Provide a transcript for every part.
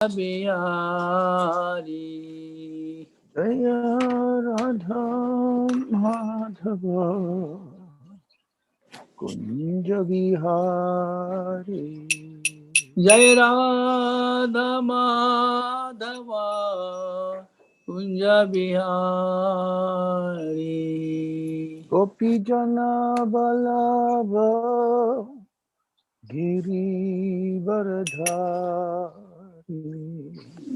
Bihari. Jaya Radha Madhava Kunja Bihari. Jai Radha Madhava Kunja Bihari. Gopi Jana Balava Giri Varadhari.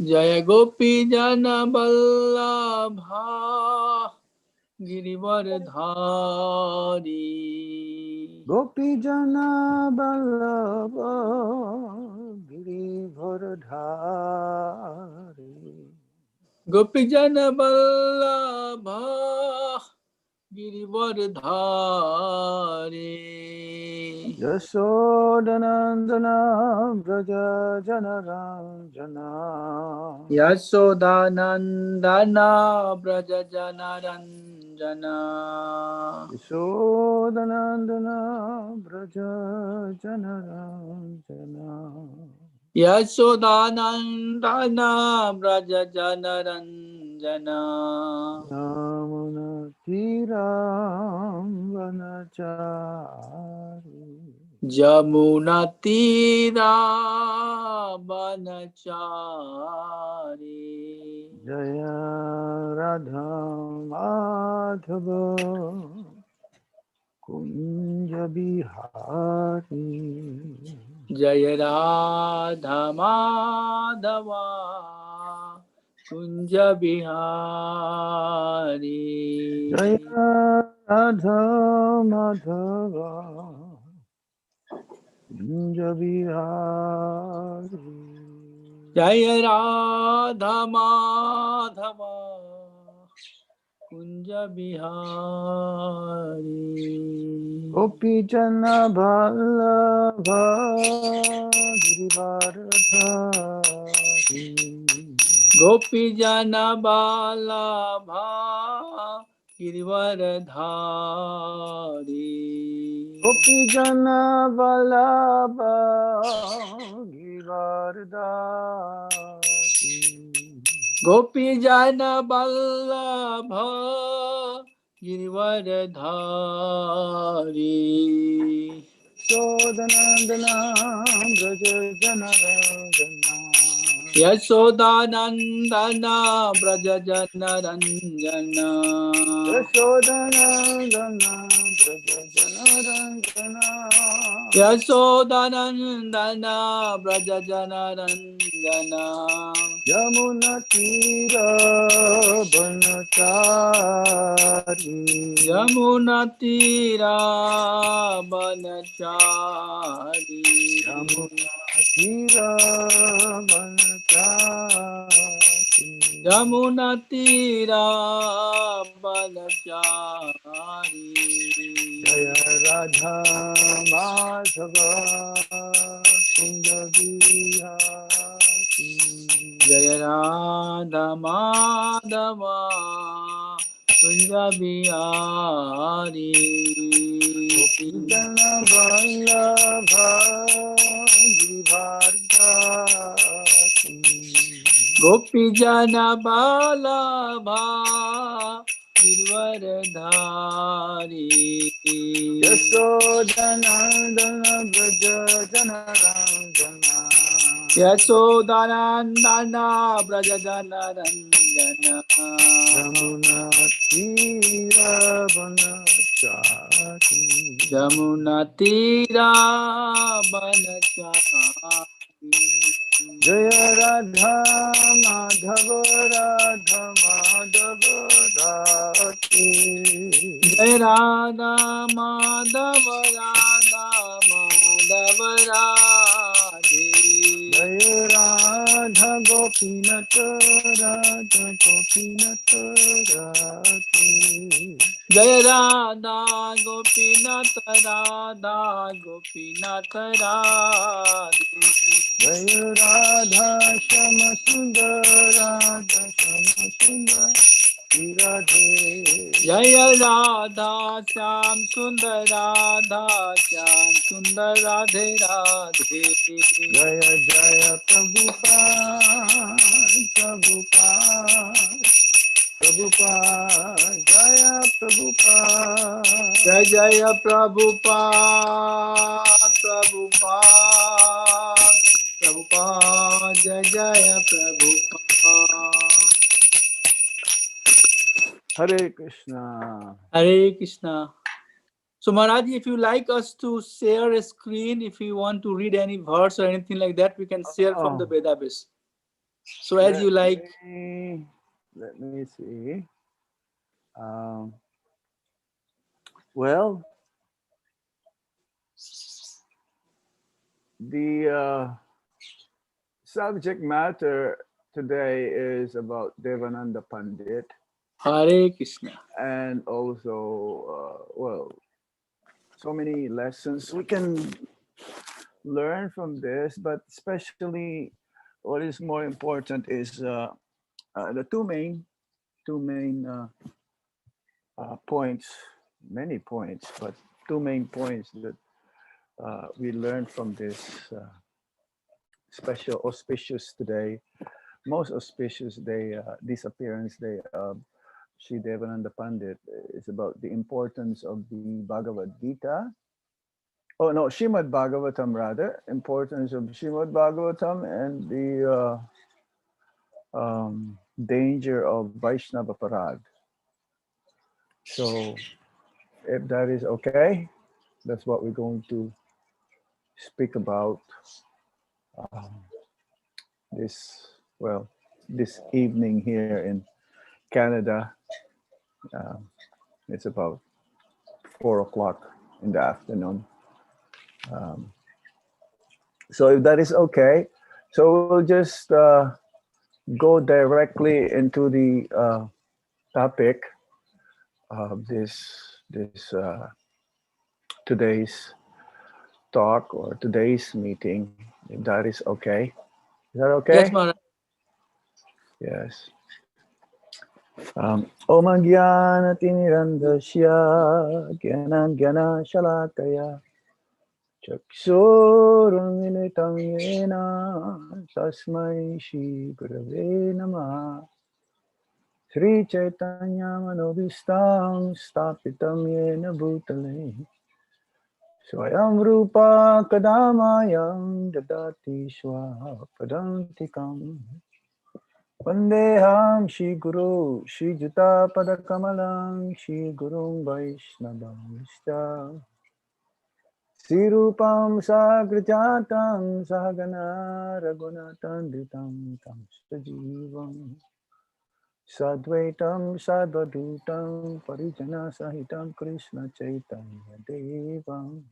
Jaya Gopi Jana Vallabha Girivardhari. Gopi Jana Balava Giri Varadhari. Gopi Jana Vallabha Girivardhari. Yasodhanandana Braja Janaranjana. Yasodhanandana Braja Janaranjana. Yasodhanandana Braja Janaranjana. Yasodhanandana Braja Janaranjana. Yamuna Tiram Vanachari. Jamuna Tira Banachari. Jaya Radha Madhava Kunja Bihari. Jaya Radha Madhava Kunja Bihari. Jaya Radha Madhava Kunja Bihari. Jaya Radha Madhava Kunja Bihari. Gopi Jana Vallabha Girivaradhari. Gopi Jana Vallabha Girivardhari. Gopi Jana Vallabha Girivaradhari. Gopi Jana Vallabha Girivardhari. Yasodhanandana Braja Janaranjana. Yasodhanandana Braja Janaranjana. Yasodhanandana Braja Janaranjana. Yasodhanandana Braja Janaranjana. Yamuna Tira Banachari. Yamuna Tira Banachari. Yamuna Tira Banachari. Yamuna Tira Banachari. Jaya Radha Madhava Kunja Bihari. Jaya Radha Madhava Kunja Bihari. Jana Vallabha Girivaradhari. Gopi Jana Vallabha Girivardhari. Yasodhanandana Braja Janaranjana. Yasodhanandana Braja Janaranjana. Yamuna Tira Banachari. Yamuna Tira Banachari. Jaya Radha Madhava Radha Madhava Radhe. Jai Radha Madhava Radha Madhava Radhe. Jaya Radha Gopinath Radha Gopinath Radhe. Jai Radha Gopinath Radha Gopinath Radhe. Jaya Radha Shama Sundar Radha Shama Sundar Radhe. Jaya Radha Shyam Sundar Radha Shyam Sundar Radhe Radhe. Jaya Jaya Prabhupada Jai Jaya Prabhupada, Prabhupada, Prabhupada, Jai Jaya Prabhupada. Hare Krishna. Hare Krishna. So Maharaj, if you like us to share a screen, if you want to read any verse or anything like that, we can share from the Oh, Vedabase. So as you like. let me see. Um, well, the subject matter today is about Devananda Pandit, Hare Krishna. and also, well, so many lessons we can learn from this, but especially what is more important is the two main points, many points, but two main points that we learned from this special auspicious today, most auspicious day, disappearance day of Sri Devananda Pandit is about the importance of the Bhagavad-Gita. Oh no, Shrimad Bhagavatam rather, importance of Shrimad Bhagavatam and the danger of Vaishnava Parad. So if that is okay, that's what we're going to speak about this, well, this evening here in Canada. Um, it's about 4 o'clock in the afternoon. Um, so if that is okay, so we'll just go directly into the topic of this today's talk or today's meeting, if that is okay. Is that Yes, okay? Maharaj. Yes. Om Jnanatirandasya Jnana Jnana Shalakaya Chakshurunmilitam Yena Tasmai Shri Gurave Namah Sri Chaitanya Manobhistam Stapitam Yena Bhutale Swayam Rupa Kadamayam Dadati Swapadantikam Vandeham Shri Guru Shri Juta Padakamalam Shri Gurum Vaishnavamishta Sri Rupam Sagrajatam Sahagana Raghunatandritam Tam Sajivam Sadvaitam Sadvadutam Parijana Sahitam Krishna Chaitanya Devam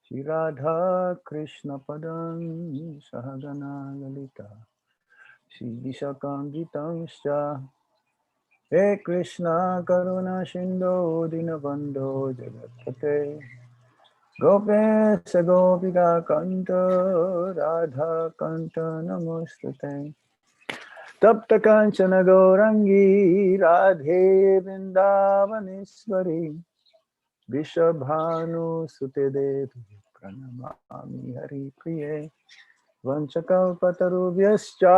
Shri Radha Krishna Padam Sahagana Lalita Shri Vishakam He Krishna Karuna Shindo Dinabando Jagapate Gopesha Gopika Kanta Radha Kanta Namostate Tapta Kanchana Gaurangi Radhe Vrindavaneshwari Vishabhanu Sute Devi Pranamami Hari Priye Vanchakalpatarubhyascha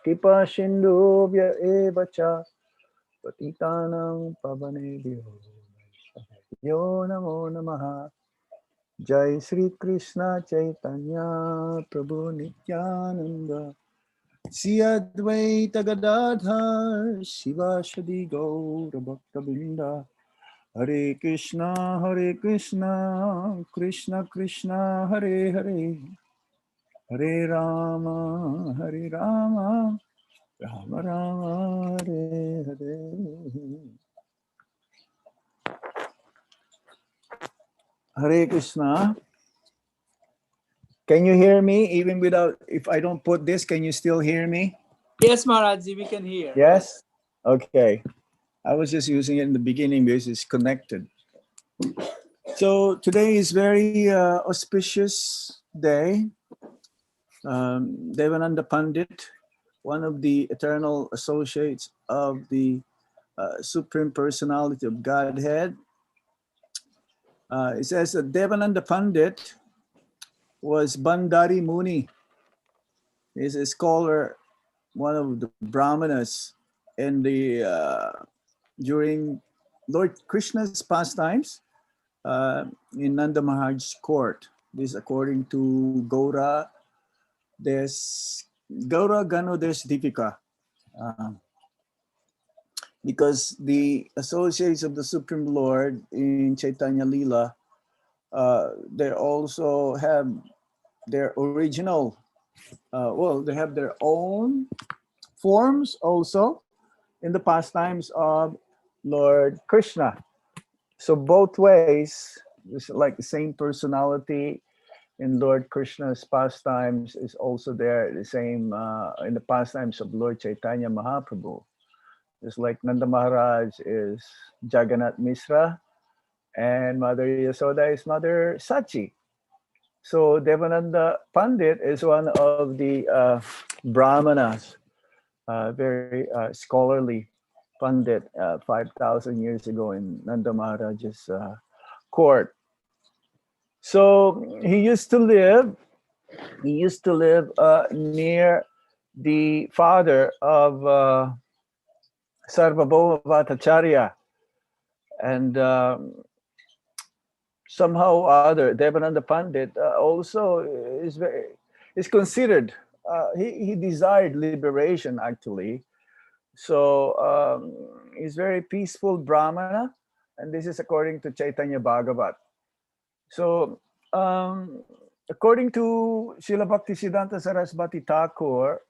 Kipa Sindhubhya Evacha Patitanam Pavanebhyo Yo Namo Namaha Jai Sri Krishna Chaitanya Prabhu Nityananda Sri Advaita Gadadhar Shivashadi Gaura Bhakta Binda Hare Krishna Krishna Krishna Hare Hare Hare Rama Rama Rama Hare Hare. Hare Krishna. Can you hear me even without, if I don't put this, can you still hear me? Yes, Maharaj, we can hear. Yes? Okay. I was just using it in the beginning because it's connected. So today is very auspicious day. Devananda Pandit, one of the eternal associates of the Supreme Personality of Godhead. It says that Devananda Pandit was Bandari Muni. He's a scholar, one of the Brahmanas in the during Lord Krishna's pastimes. in Nanda Maharaj's court. This according to Gaura Gano Des Dipika. Because the associates of the Supreme Lord in Chaitanya Lila, they also have their original, they have their own forms also in the pastimes of Lord Krishna. So both ways, it's like the same personality in Lord Krishna's pastimes is also there, the same in the pastimes of Lord Chaitanya Mahaprabhu. Just like Nanda Maharaj is Jagannath Misra and Mother Yasoda is Mother Sachi. So Devananda Pandit is one of the Brahmanas, very scholarly Pandit 5,000 years ago in Nanda Maharaj's court. So he used to live near the father of Sarvabhauma Bhattacharya, and somehow or other Devananda Pandit also is considered he desired liberation actually. So he's very peaceful Brahmana, and this is according to Chaitanya Bhagavat. So according to Srila Bhaktisiddhanta Saraswati Thakur,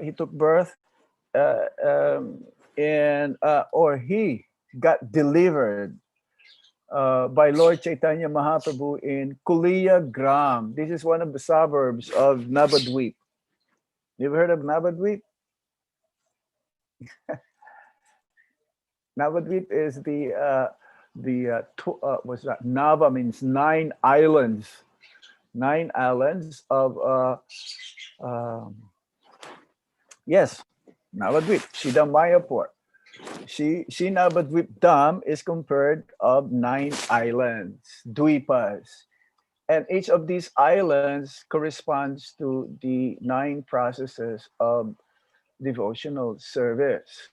he took birth or he got delivered by Lord Chaitanya Mahaprabhu in Kuliya Gram. This is one of the suburbs of Navadvip. You've heard of Navadvip? Navadvip is what's that? Nava means 9 islands. 9 islands of yes, Navadvip, Shida Mayapur. She Navadvip Dham is compared of 9 islands, Dvipas. And each of these islands corresponds to the 9 processes of devotional service.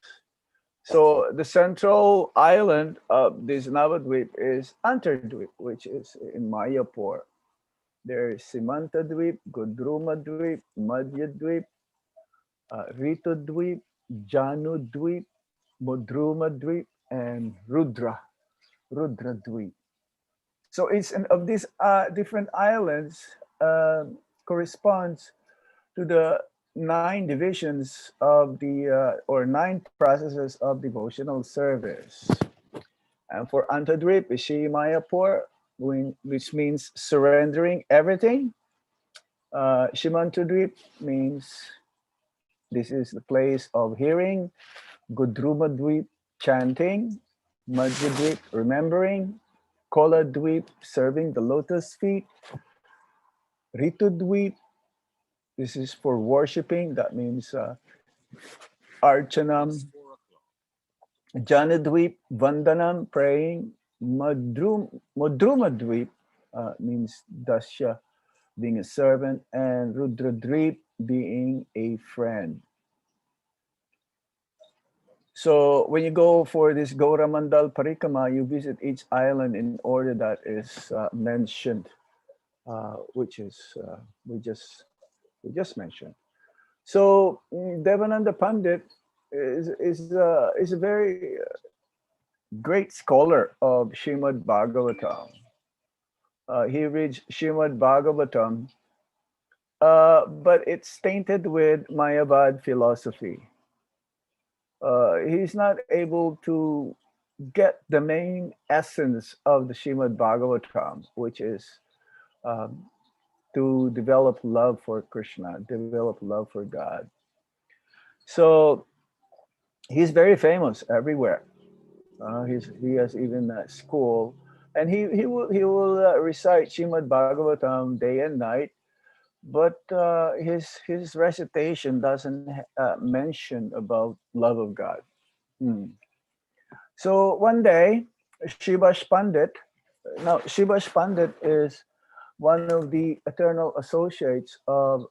So the central island of this Navadvip is Antardvip, which is in Mayapur. There is Simantadvip, Gudrumadvip, Madhyadvip, Ritudvip, Janudvip, Mudrumadvip, and Rudradvip. So each of these different islands corresponds to the 9 divisions of the or 9 processes of devotional service. And for Antadvip, Ishi Mayapur, which means surrendering everything. Shimantadvip means this is the place of hearing. Gudrumadvip, chanting. Madhyadvip, remembering. Koladvip, serving the lotus feet. Ritudvip, this is for worshiping. That means archanam. Janadvip, vandanam, praying. Mudrumadvip means dasya, being a servant, and Rudradvip, being a friend. So when you go for this Gaura Mandal Parikama, you visit each island in order that is mentioned, which is we just mentioned. So Devananda Pandit is a very great scholar of Srimad Bhagavatam. He reads Srimad Bhagavatam, but it's tainted with Mayavad philosophy. He's not able to get the main essence of the Srimad Bhagavatam, which is to develop love for Krishna, develop love for God. So he's very famous everywhere. He has even a school, and he will recite Srimad Bhagavatam day and night. But his recitation doesn't mention about love of God. So one day, Shivash Pandit. Now Shivash Pandit is one of the eternal associates of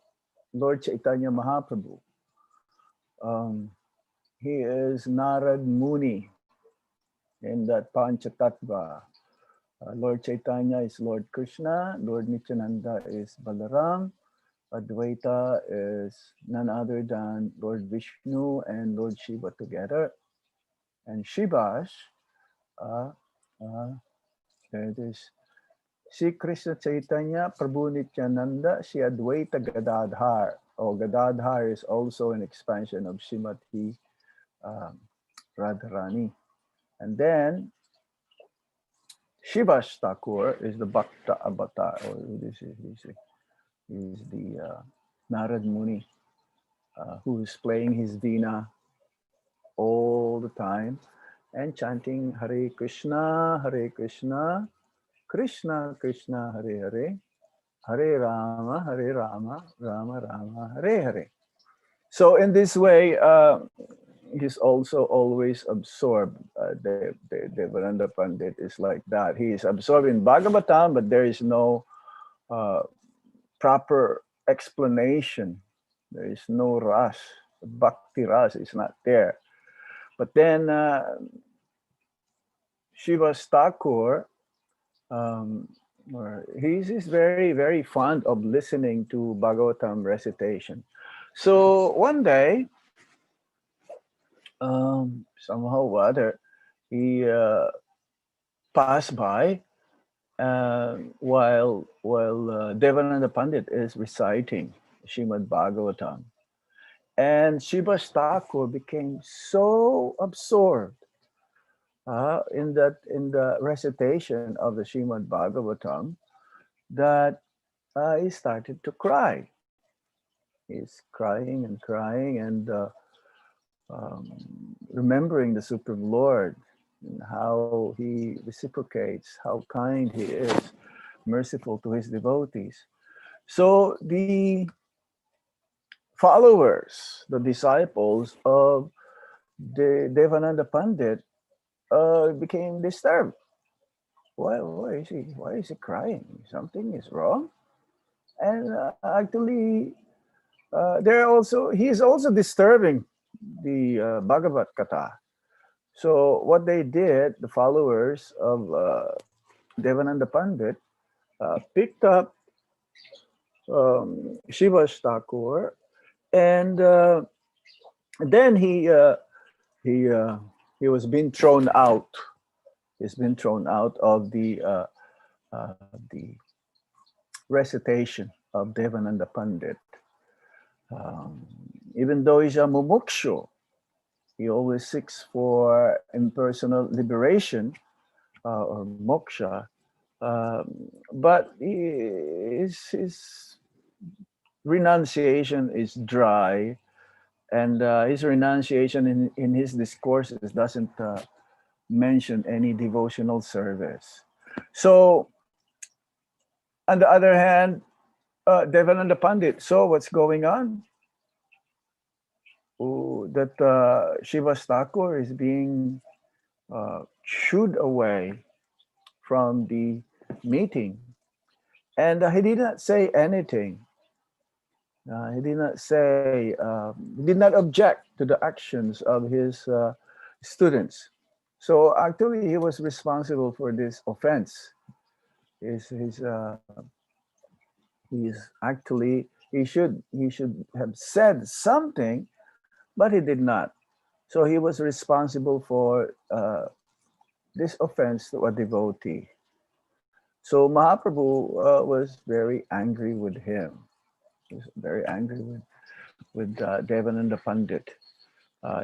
Lord Chaitanya Mahaprabhu. He is Narad Muni in that Panchatattva. Lord Chaitanya is Lord Krishna, Lord Nityananda is Balaram, Advaita is none other than Lord Vishnu and Lord Shiva together. And Shivash, uh, uh, there it is. Sri Krishna Chaitanya, Prabhu Nityananda, Sri Advaita Gadadhar. Oh, Gadadhar is also an expansion of Srimati um, Radharani. And then Shivash Thakur is the Bhakta avatar. Or he's the Narad Muni who is playing his Veena all the time and chanting Hare Krishna, Krishna Krishna, Hare Hare, Hare Rama, Rama Rama, Hare Hare. So in this way, he's also always absorbed. Devananda Pandit is like that. He is absorbed in Bhagavatam, but there is no proper explanation. There is no ras. Bhakti ras is not there. But then Shiva Thakur, he's very, very fond of listening to Bhagavatam recitation. So one day, somehow or other, he passed by while Devananda Pandit is reciting Srimad Bhagavatam. And Shiva Thakur became so absorbed in the recitation of the Srimad Bhagavatam that he started to cry. He's crying and remembering the Supreme Lord and how he reciprocates, how kind he is, merciful to his devotees. So the followers, the disciples of the Devananda Pandit became disturbed. Why is he crying? Something is wrong. And actually, he is also disturbing the Bhagavad Katha. So what they did, the followers of Devananda Pandit, picked up Shiva Thakur, and then he was being thrown out. He's been thrown out of the recitation of Devananda Pandit. Even though he's a mumukshu, he always seeks for impersonal liberation or moksha, but his renunciation is dry, and his renunciation in his discourses doesn't mention any devotional service. So, on the other hand, Devananda Pandit saw what's going on. That Shiva Thakur is being shooed away from the meeting, and he did not say anything. He did not say. He did not object to the actions of his students. So actually, he was responsible for this offense. He should have said something, but he did not. So he was responsible for this offense to a devotee. So Mahaprabhu was very angry with him. He was very angry with Devananda Pandit.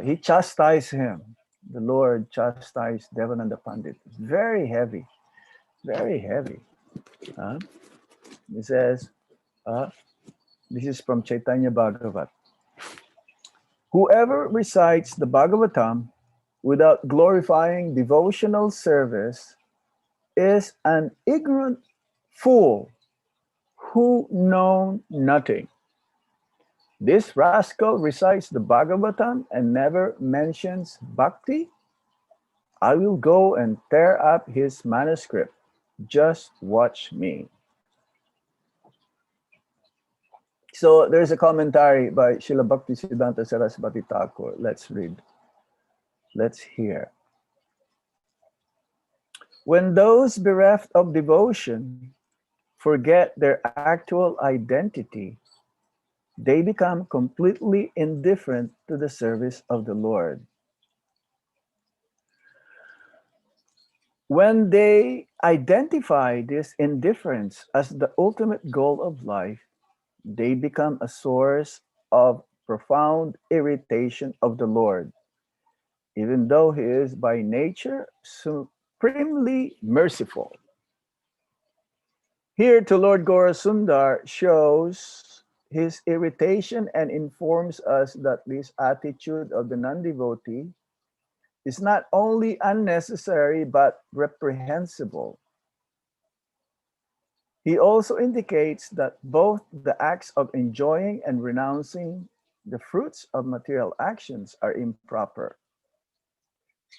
He chastised him. The Lord chastised Devananda Pandit. Very heavy, very heavy. He says, this is from Chaitanya Bhagavat. Whoever recites the Bhagavatam without glorifying devotional service is an ignorant fool who knows nothing. This rascal recites the Bhagavatam and never mentions Bhakti. I will go and tear up his manuscript. Just watch me. So there's a commentary by Srila Bhakti Siddhanta Saraswati Thakur. Let's read. Let's hear. When those bereft of devotion forget their actual identity, they become completely indifferent to the service of the Lord. When they identify this indifference as the ultimate goal of life, they become a source of profound irritation of the Lord, even though He is by nature supremely merciful. Here, to Lord Gaurasundar shows his irritation and informs us that this attitude of the non-devotee is not only unnecessary but reprehensible. He also indicates that both the acts of enjoying and renouncing the fruits of material actions are improper.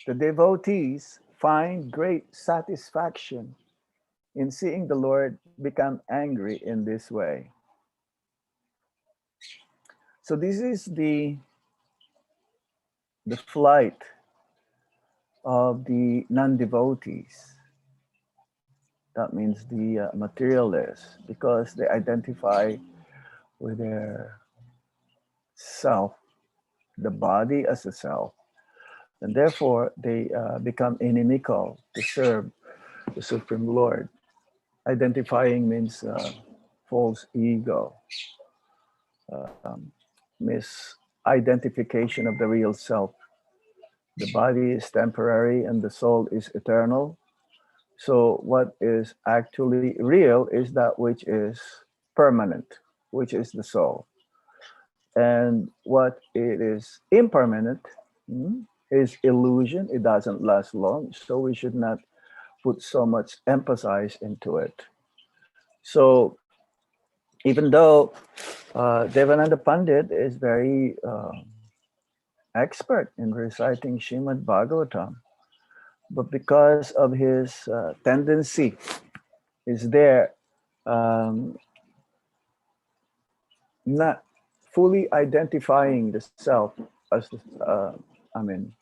The devotees find great satisfaction in seeing the Lord become angry in this way. So this is the flight of the non-devotees. That means the materialists, because they identify with their self, the body as a self, and therefore they become inimical to serve the Supreme Lord. Identifying means false ego, um, misidentification of the real self. The body is temporary and the soul is eternal. So what is actually real is that which is permanent, which is the soul. And what it is impermanent is illusion. It doesn't last long. So we should not put so much emphasis into it. So even though Devananda Pandit is very expert in reciting Srimad Bhagavatam, but because of his tendency is there, not fully identifying the self as the, I mean,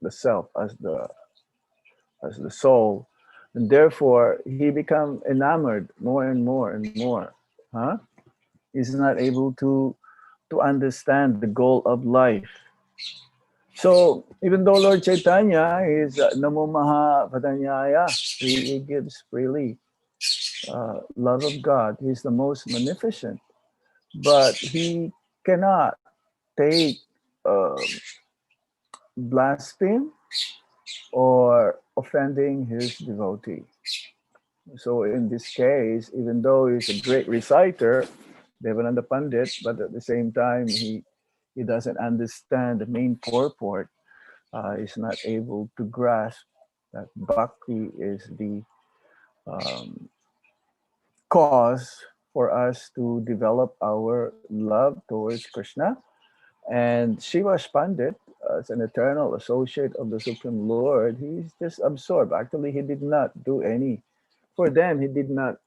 the self as the soul, and therefore he become enamored more and more and more. Huh? He's not able to understand the goal of life. So even though Lord Chaitanya is Namo Maha Vadanyaya, he gives freely love of God. He's the most magnificent, but he cannot take uh, blaspheme or offending his devotee. So in this case, even though he's a great reciter, Devananda Pandit, but at the same time he doesn't understand the main purport. He's not able to grasp that bhakti is the um, cause for us to develop our love towards Krishna. And Shiva's Pandit, as an eternal associate of the Supreme Lord, he's just absorbed. Actually, he did not do any, for them, he did not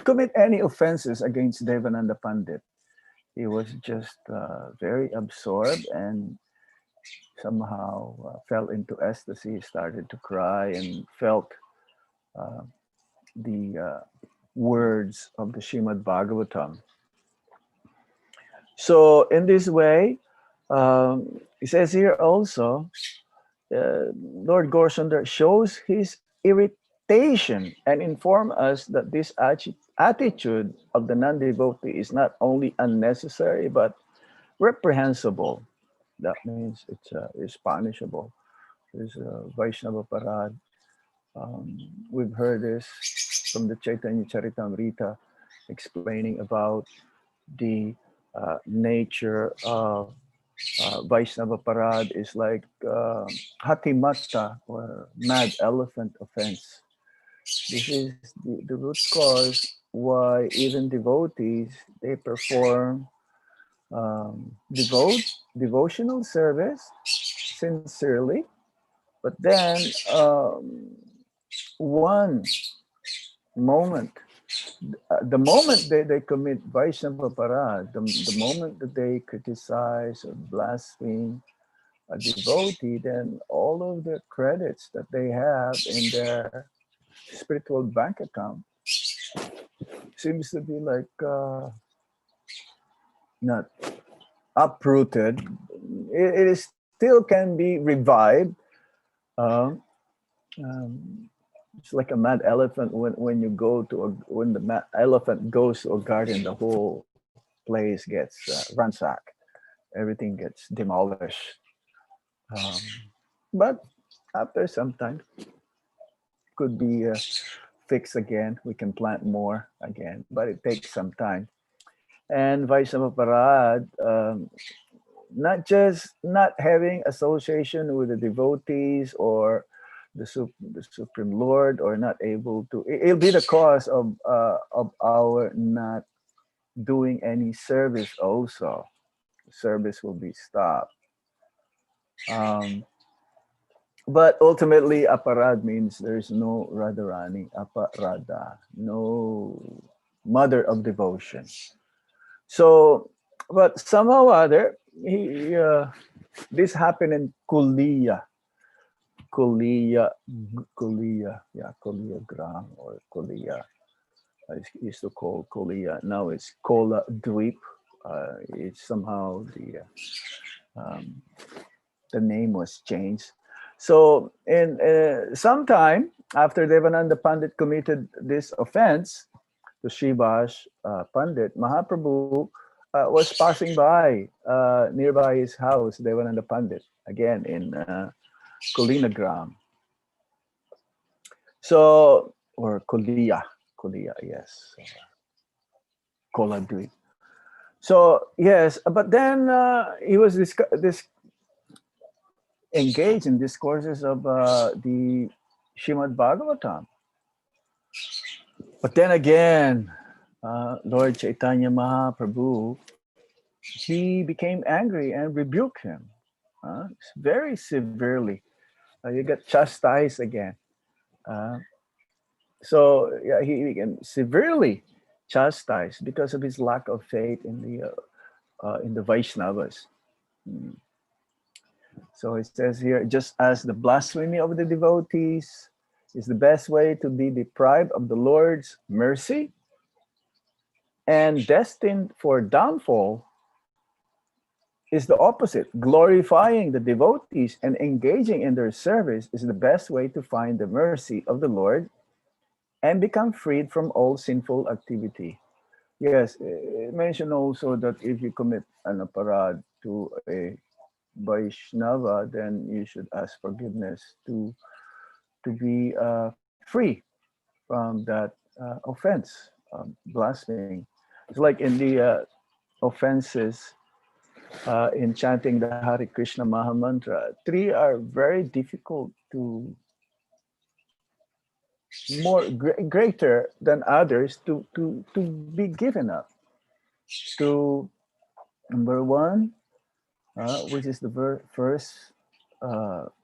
commit any offenses against Devananda Pandit. He was just very absorbed and somehow fell into ecstasy, started to cry, and felt uh, the words of the Srimad Bhagavatam. So in this way, it says here also, Lord Gaurasundar shows his irritation and inform us that this attitude of the non-devotee is not only unnecessary but reprehensible. That means it's punishable. It's Vaishnava Parad. We've heard this from the Chaitanya Charitamrita explaining about the nature of Vaishnava Parad is like Hatimatta or mad elephant offense. This is the root cause why even devotees, they perform devotional service sincerely, but then one moment, the moment they commit Vaishnava Parad, the moment that they criticize or blaspheme a devotee, then all of the credits that they have in their spiritual bank account seems to be like not uprooted. It is still can be revived. Um, it's like a mad elephant when you go to when the mad elephant goes to a garden, the whole place gets ransacked. Everything gets demolished. Um, but after some time, could be fixed again. We can plant more again, but it takes some time. And Vaishnava Parad, not just not having association with the devotees or the Supreme Lord, or not able to, it'll be the cause of our not doing any service also. Service will be stopped. Um, but ultimately, aparad means there's no Radharani, aparada, no mother of devotion. So, but somehow or other, this happened in Kuliya, Kuliya Gram or Kuliya. I used to call Kuliya. Now it's Kola Dweep. It's somehow um, the name was changed. So, in sometime after Devananda Pandit committed this offense to Shivash Pandit, Mahaprabhu was passing by nearby his house, Devananda Pandit, again in Kulinagram. So, or Kuliya, yes, Koladwi. So, yes, but then he was engaged in discourses of the Shrimad Bhagavatam. But then again, Lord Chaitanya Mahaprabhu, he became angry and rebuked him very severely. You got chastised again. Uh, so yeah, he became severely chastised because of his lack of faith in the Vaishnavas. Mm. So it says here, just as the blasphemy of the devotees is the best way to be deprived of the Lord's mercy and destined for downfall, is the opposite. Glorifying the devotees and engaging in their service is the best way to find the mercy of the Lord and become freed from all sinful activity. Yes, it mentioned also that if you commit an aparad to a Vaishnava, then you should ask forgiveness to be free from that offense, blasphemy. It's like in the offenses in chanting the Hare Krishna Maha Mantra, three are very difficult to greater than others to be given up. To number one, which is the first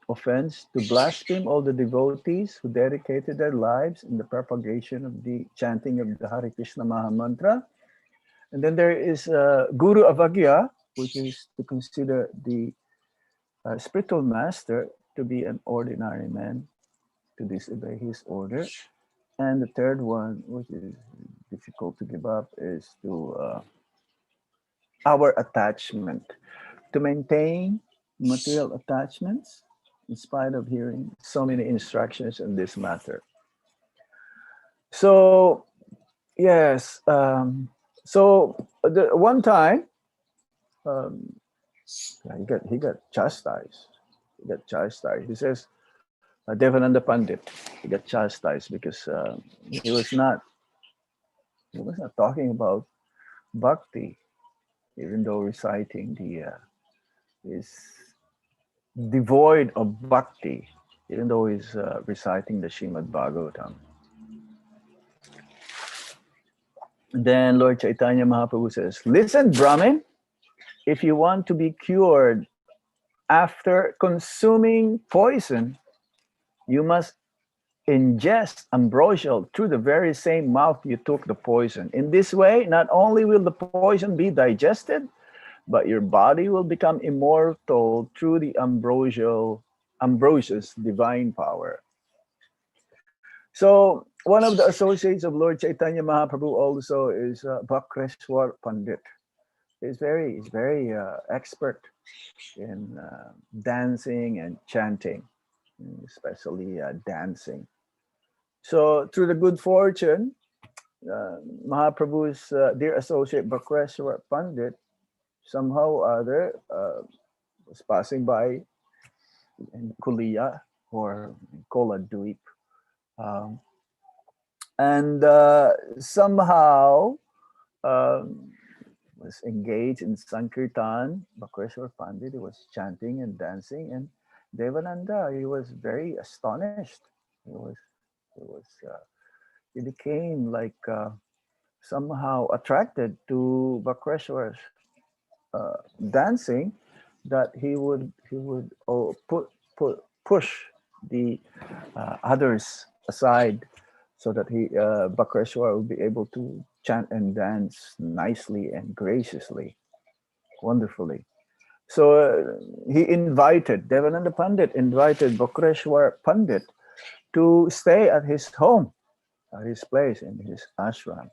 offense, to blaspheme all the devotees who dedicated their lives in the propagation of the chanting of the Hare Krishna Maha Mantra. And then there is Guru Avagya, which is to consider the spiritual master to be an ordinary man, to disobey his order. And the third one, which is difficult to give up, is to our attachment, to maintain material attachments in spite of hearing so many instructions in this matter. So, yes, so the one time, he got chastised. He got chastised. He says, Devananda Pandit, he got chastised because he was not talking about bhakti, even though reciting is devoid of bhakti, even though he's reciting the Srimad Bhagavatam. Then Lord Chaitanya Mahaprabhu says, listen, Brahmin, if you want to be cured after consuming poison, you must ingest ambrosial through the very same mouth you took the poison. In this way, not only will the poison be digested, but your body will become immortal through the ambrosious divine power. So one of the associates of Lord Chaitanya Mahaprabhu also is Bhakreshwar Pandit. He's very expert in dancing and chanting, especially dancing. So through the good fortune, Mahaprabhu's dear associate Bhakreshwar Pandit somehow or other was passing by in Kulia or Kola Dweep. Um, and somehow was engaged in Sankirtan. Bhakreshwar Pandit, he was chanting and dancing, and Devananda, he was very astonished. He was he became like somehow attracted to Bhakreshwar's dancing, that he would push the others aside, so that Bhakreshwar will be able to chant and dance nicely and graciously, wonderfully. So he invited, Devananda Pandit invited Bhakreshwar Pandit to stay at his home, at his place, in his ashram.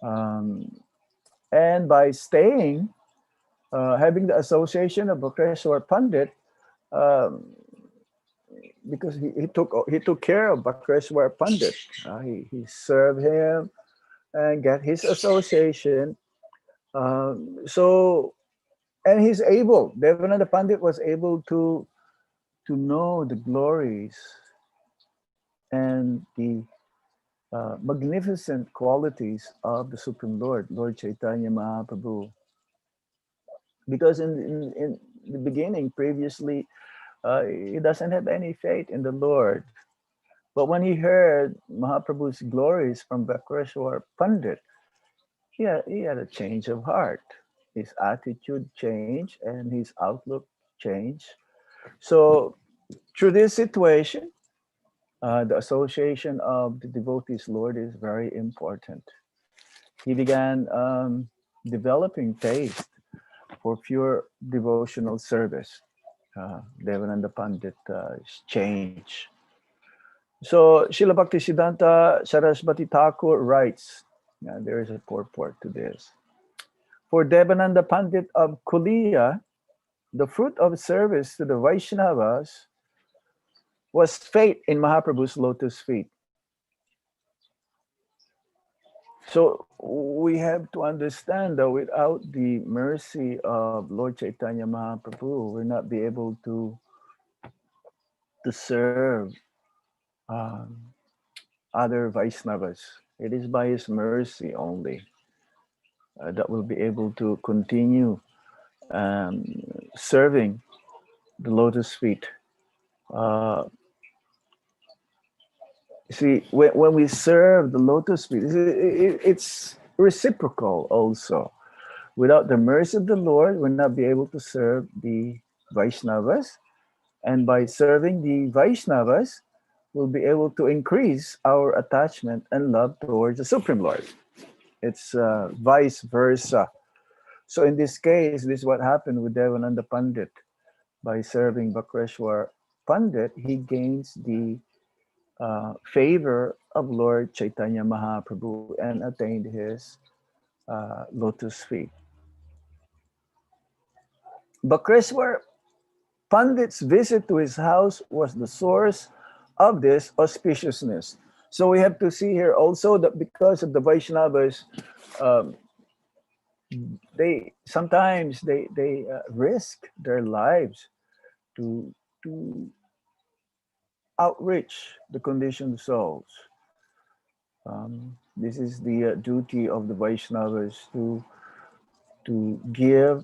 Um, and by staying, having the association of Bhakreshwar Pandit, um, because he took care of Bhakreshwar Pandit. He served him and get his association. So, and he's able, Devananda Pandit was able to know the glories and the magnificent qualities of the Supreme Lord, Lord Chaitanya Mahaprabhu. Because in the beginning, previously, he doesn't have any faith in the Lord. But when he heard Mahaprabhu's glories from Bhakreshwar Pandit, he had a change of heart. His attitude changed and his outlook changed. So through this situation, the association of the devotees Lord is very important. He began developing taste for pure devotional service. Devananda Pandit change. So Srila Bhaktisiddhanta Saraswati Thakur writes, there is a purport to this. For Devananda Pandit of Kulia, the fruit of service to the Vaishnavas was faith in Mahaprabhu's lotus feet. So we have to understand that without the mercy of Lord Chaitanya Mahaprabhu, we'll not be able to serve um, other Vaishnavas. It is by his mercy only that we'll be able to continue serving the lotus feet. See, when we serve the lotus feet, it's reciprocal also. Without the mercy of the Lord, we'll not be able to serve the Vaishnavas. And by serving the Vaishnavas, we'll be able to increase our attachment and love towards the Supreme Lord. It's vice versa. So in this case, this is what happened with Devananda Pandit. By serving Bhakreshwar Pandit, he gains the favor of Lord Chaitanya Mahaprabhu and attained his lotus feet. Bhakreshwar Pandit's visit to his house was the source of this auspiciousness. So we have to see here also that because of the Vaishnavas, um, they sometimes they risk their lives to outreach the conditioned souls. This is the duty of the Vaishnavas to give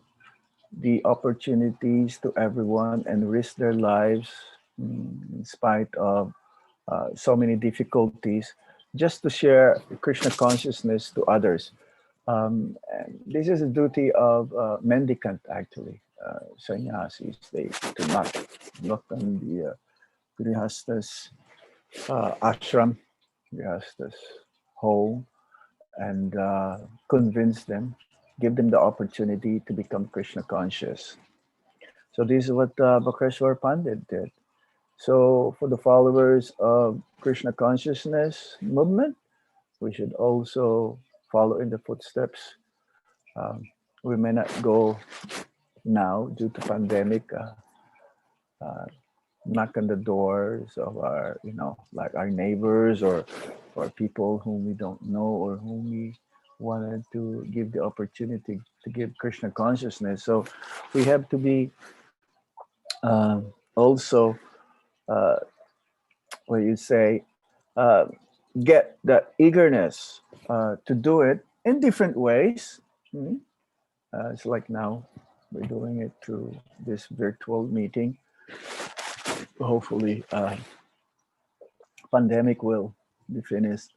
the opportunities to everyone and risk their lives in spite of so many difficulties, just to share Krishna consciousness to others. And this is a duty of mendicant, actually. Sannyasis, they do not look on the Grihastas ashram, Grihastas home, and convince them give them the opportunity to become Krishna conscious. So this is what Bhakreshwar Pandit did. So for the followers of Krishna consciousness movement, we should also follow in the footsteps. Um, we may not go now due to pandemic, uh, knock on the doors of our, like our neighbors or people whom we don't know or whom we wanted to give the opportunity to give Krishna consciousness. So we have to be also, what you say, uh, get that eagerness to do it in different ways. Mhm. It's like now we're doing it through this virtual meeting. Hopefully, pandemic will be finished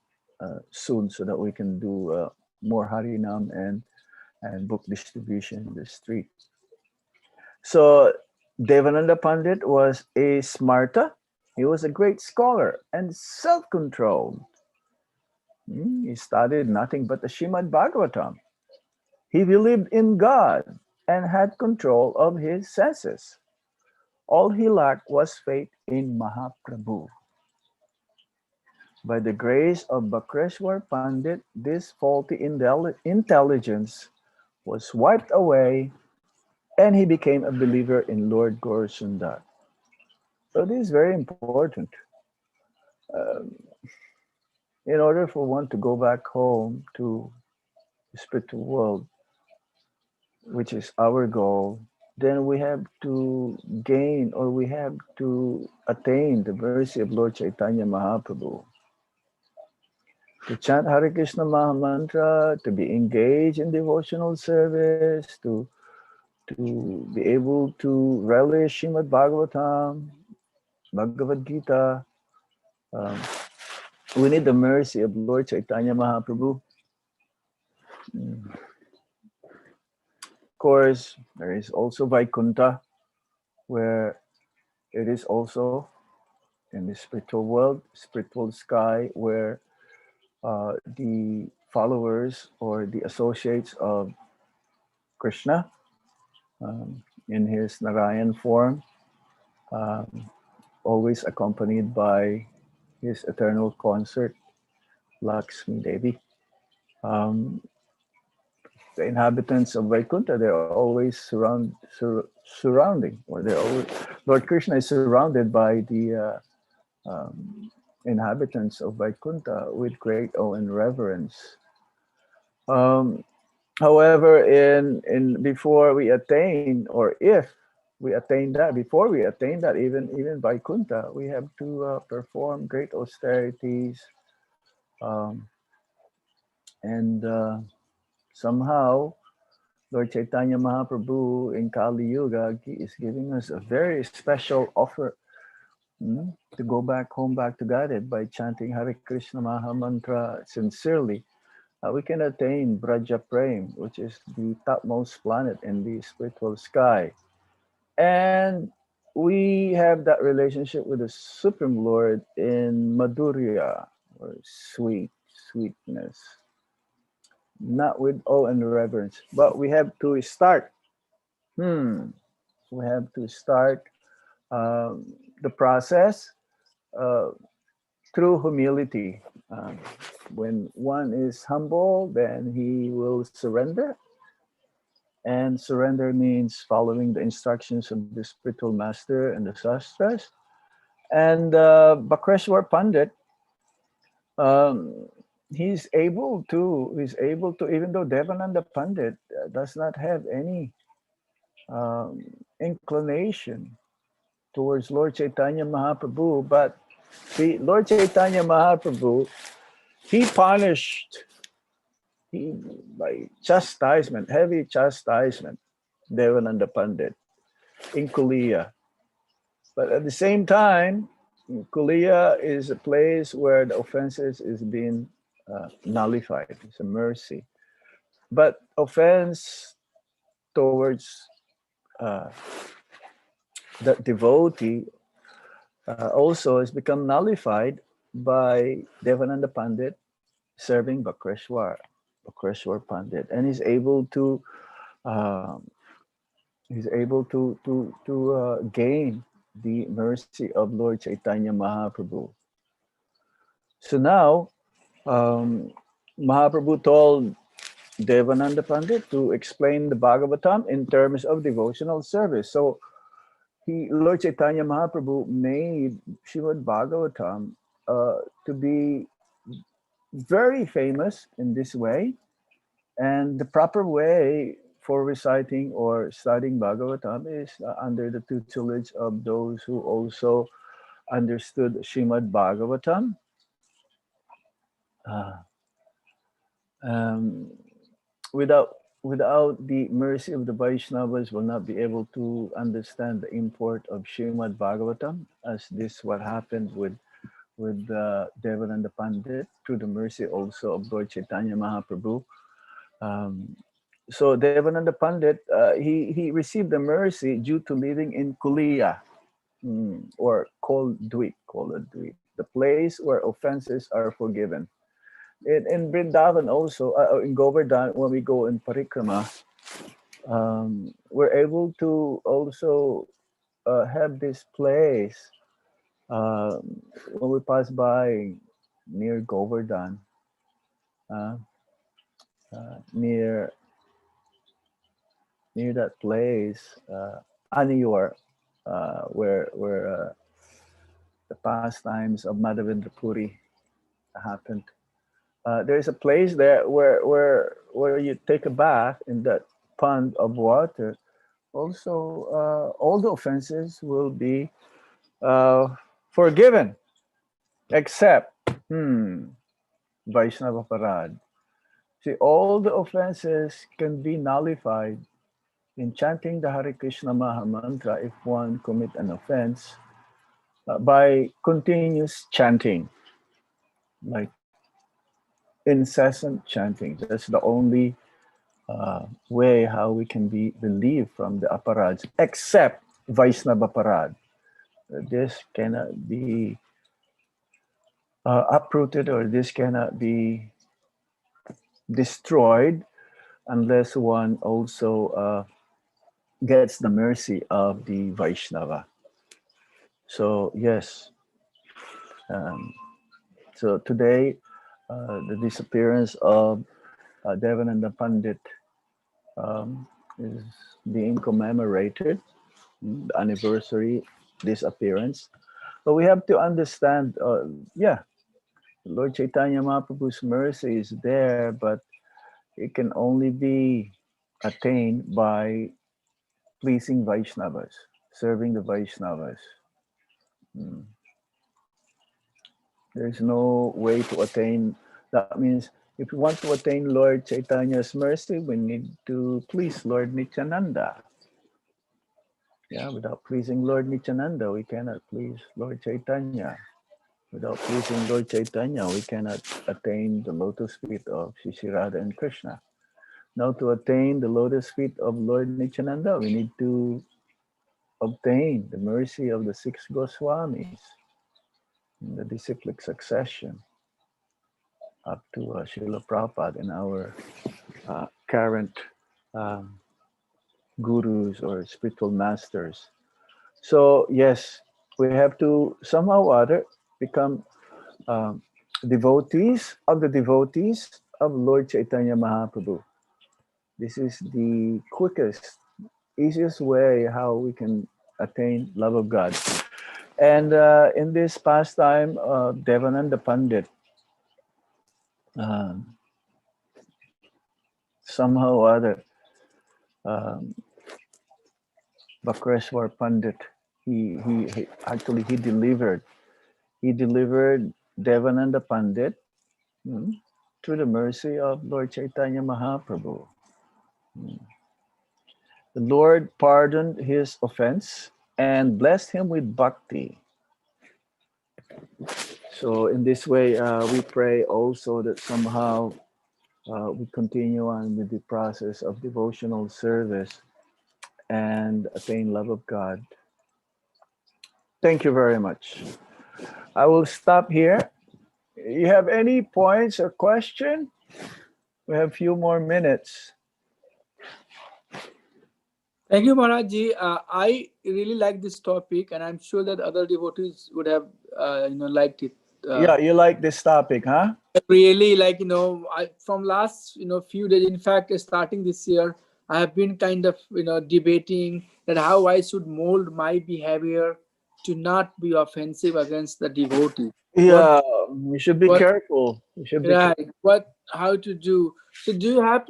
soon so that we can do more Harinam and book distribution in the street. So Devananda Pandit was a smarta. He was a great scholar and self-controlled. He studied nothing but the Shrimad Bhagavatam. He believed in God and had control of his senses. All he lacked was faith in Mahaprabhu. By the grace of Bhakreshwar Pandit, this faulty intelligence was wiped away and he became a believer in Lord Gaurasundar. So this is very important. Um, in order for one to go back home to the spiritual world, which is our goal, then we have to gain or we have to attain the mercy of Lord Chaitanya Mahaprabhu. To chant Hare Krishna Maha Mantra, to be engaged in devotional service, to be able to relish Srimad Bhagavatam, Bhagavad-Gita. We need the mercy of Lord Chaitanya Mahaprabhu. Of course, there is also Vaikuntha, where it is also in the spiritual world, spiritual sky, where the followers or the associates of Krishna in his Narayan form, always accompanied by his eternal consort, Lakshmi Devi. The inhabitants of Vaikuntha, they're always surrounding, or they're always, Lord Krishna is surrounded by the inhabitants of Vaikuntha with great awe and reverence. However, in before we attain, or if we attain that, before we attain that, even Vaikuntha, we have to perform great austerities, and somehow Lord Chaitanya Mahaprabhu in Kali Yuga is giving us a very special offer to go back home, back to Godhead by chanting Hare Krishna Maha Mantra sincerely. We can attain Braja Prem, which is the topmost planet in the spiritual sky. And we have that relationship with the Supreme Lord in Madhurya, or sweetness. Not with awe and reverence, but we have to start. We have to start the process through humility. When one is humble, then he will surrender. And surrender means following the instructions of the spiritual master and the sastras. And Bhakreshwar Pandit, he's able to, even though Devananda Pandit does not have any inclination towards Lord Chaitanya Mahaprabhu, but the Lord Chaitanya Mahaprabhu, he punished by chastisement, heavy chastisement, Devananda Pandit in Kuliya. But at the same time, Kuliya is a place where the offenses is being nullified. It's a mercy. But offense towards that devotee also has become nullified by Devananda Pandit serving Bhakreshwar. Krishna Pandit, and he's able to uh, gain the mercy of Lord Chaitanya Mahaprabhu. So now Mahaprabhu told Devananda Pandit to explain the Bhagavatam in terms of devotional service. So Lord Chaitanya Mahaprabhu made Srimad Bhagavatam to be very famous in this way. And the proper way for reciting or studying Bhagavatam is under the tutelage of those who also understood Srimad Bhagavatam. Uh, um, without the mercy of the Vaishnavas, will not be able to understand the import of Srimad Bhagavatam, as this what happened with Devananda Pandit through the mercy also of Lord Chaitanya Mahaprabhu. Um, so Devananda Pandit, he received the mercy due to living in Kuliya, or Kol Dweep, the place where offenses are forgiven. In Vrindavan also, in Govardhan, when we go in Parikrama, we're able to also have this place when we pass by near Govardhan, uh, near that place, Aniyor, where the pastimes of Madhavendra Puri happened. There's a place there where you take a bath in that pond of water. Also, all the offenses will be forgiven, except Vaishnava Parad. See, all the offenses can be nullified in chanting the Hare Krishna Maha Mantra if one commit an offense by continuous chanting, like incessant chanting. That's the only way how we can be relieved from the aparads, except Vaishnava Parad. This cannot be uprooted, or this cannot be destroyed unless one also gets the mercy of the Vaishnava. So yes, so today the disappearance of Devananda Pandit is being commemorated, the anniversary disappearance. But we have to understand, Lord Chaitanya Mahaprabhu's mercy is there, but it can only be attained by pleasing Vaishnavas, serving the Vaishnavas. There's no way to attain. That means if we want to attain Lord Chaitanya's mercy, we need to please Lord Nityananda. Yeah, without pleasing Lord Nityananda, we cannot please Lord Chaitanya. Without pleasing Lord Chaitanya, we cannot attain the lotus feet of Shri Radha and Krishna. Now, to attain the lotus feet of Lord Nityananda, we need to obtain the mercy of the 6 Goswamis in the disciplic succession up to Srila Prabhupada and our current gurus or spiritual masters. So yes, we have to somehow or other become devotees of Lord Chaitanya Mahaprabhu. This is the quickest, easiest way how we can attain love of God. And in this pastime, Devananda Pandit, somehow or other, Bakreshwar Pandit, he actually delivered Devananda Pandit through the mercy of Lord Chaitanya Mahaprabhu. The Lord pardoned his offense and blessed him with bhakti. So in this way, we pray also that somehow we continue on with the process of devotional service and attain love of God. Thank you very much. I will stop here. You have any points or question? We have a few more minutes. Thank you, Maharajji. I really like this topic, and I'm sure that other devotees would have, liked it. Yeah, you like this topic, huh? Really, like from last few days. In fact, starting this year, I have been kind of debating that how I should mold my behavior to not be offensive against the devotee. What Yeah, you should be what careful. You should be right? What how to do? So, do you have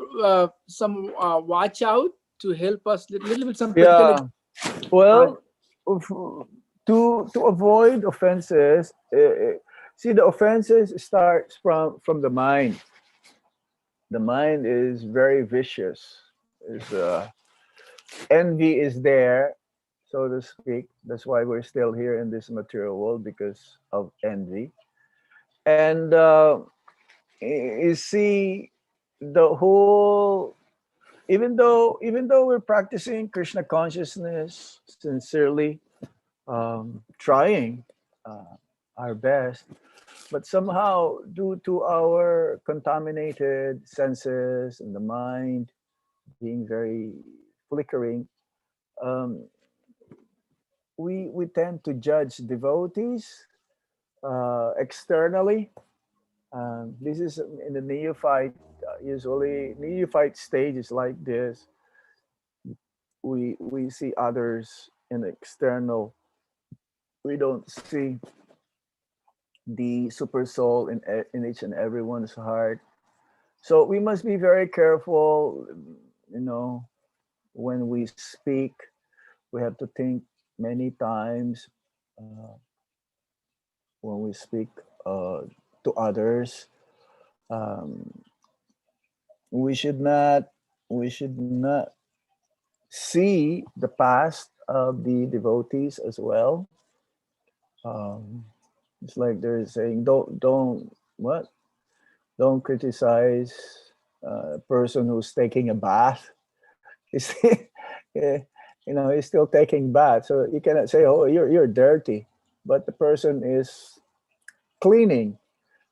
some watch out to help us little bit some practical? Yeah. Uh, Well, to avoid offenses, see, the offenses starts from the mind. The mind is very vicious. Is envy is there, so to speak. That's why we're still here in this material world, because of envy. And you see, the whole, even though we're practicing Krishna consciousness sincerely, trying uh, our best, but somehow, due to our contaminated senses and the mind being very flickering, um, we tend to judge devotees externally. This is in the neophyte. Usually, neophyte stages like this, we see others in external. We don't see the super soul in each and everyone's heart. So we must be very careful, you know, when we speak. We have to think many times uh, when we speak to others. Um, we should not see the past of the devotees as well. Um, it's like they're saying, don't what? Don't criticize a person who's taking a bath. He's, eh, he's still taking bath, so you cannot say, "Oh, you're dirty," but the person is cleaning.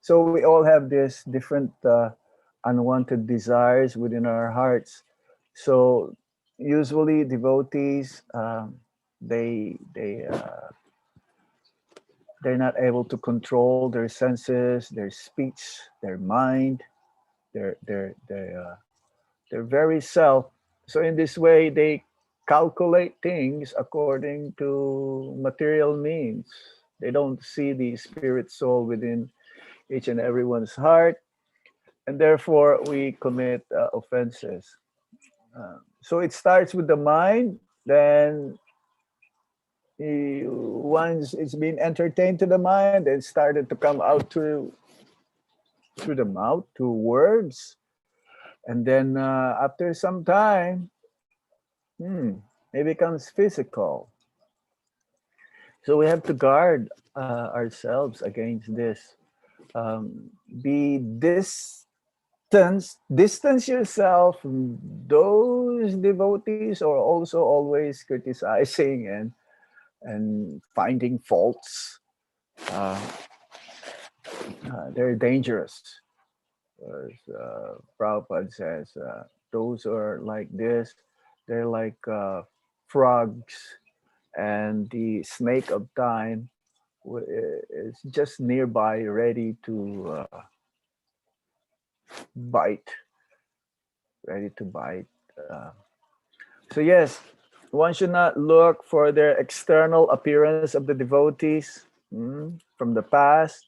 So we all have this different unwanted desires within our hearts. So usually devotees, they're not able to control their senses, their speech, their mind, their very self. So in this way, they calculate things according to material means. They don't see the spirit soul within each and everyone's heart, and therefore we commit offenses. So it starts with the mind, then once it's been entertained to the mind, it started to come out through the mouth, through words, and then after some time, hmm, it becomes physical. So we have to guard ourselves against this. Be distance yourself from those devotees or also always criticizing and finding faults. Uh, they're dangerous. As Prabhupada says, those are like this. They're like frogs, and the snake of time is just nearby, ready to bite, ready to bite. So yes, one should not look for their external appearance of the devotees from the past.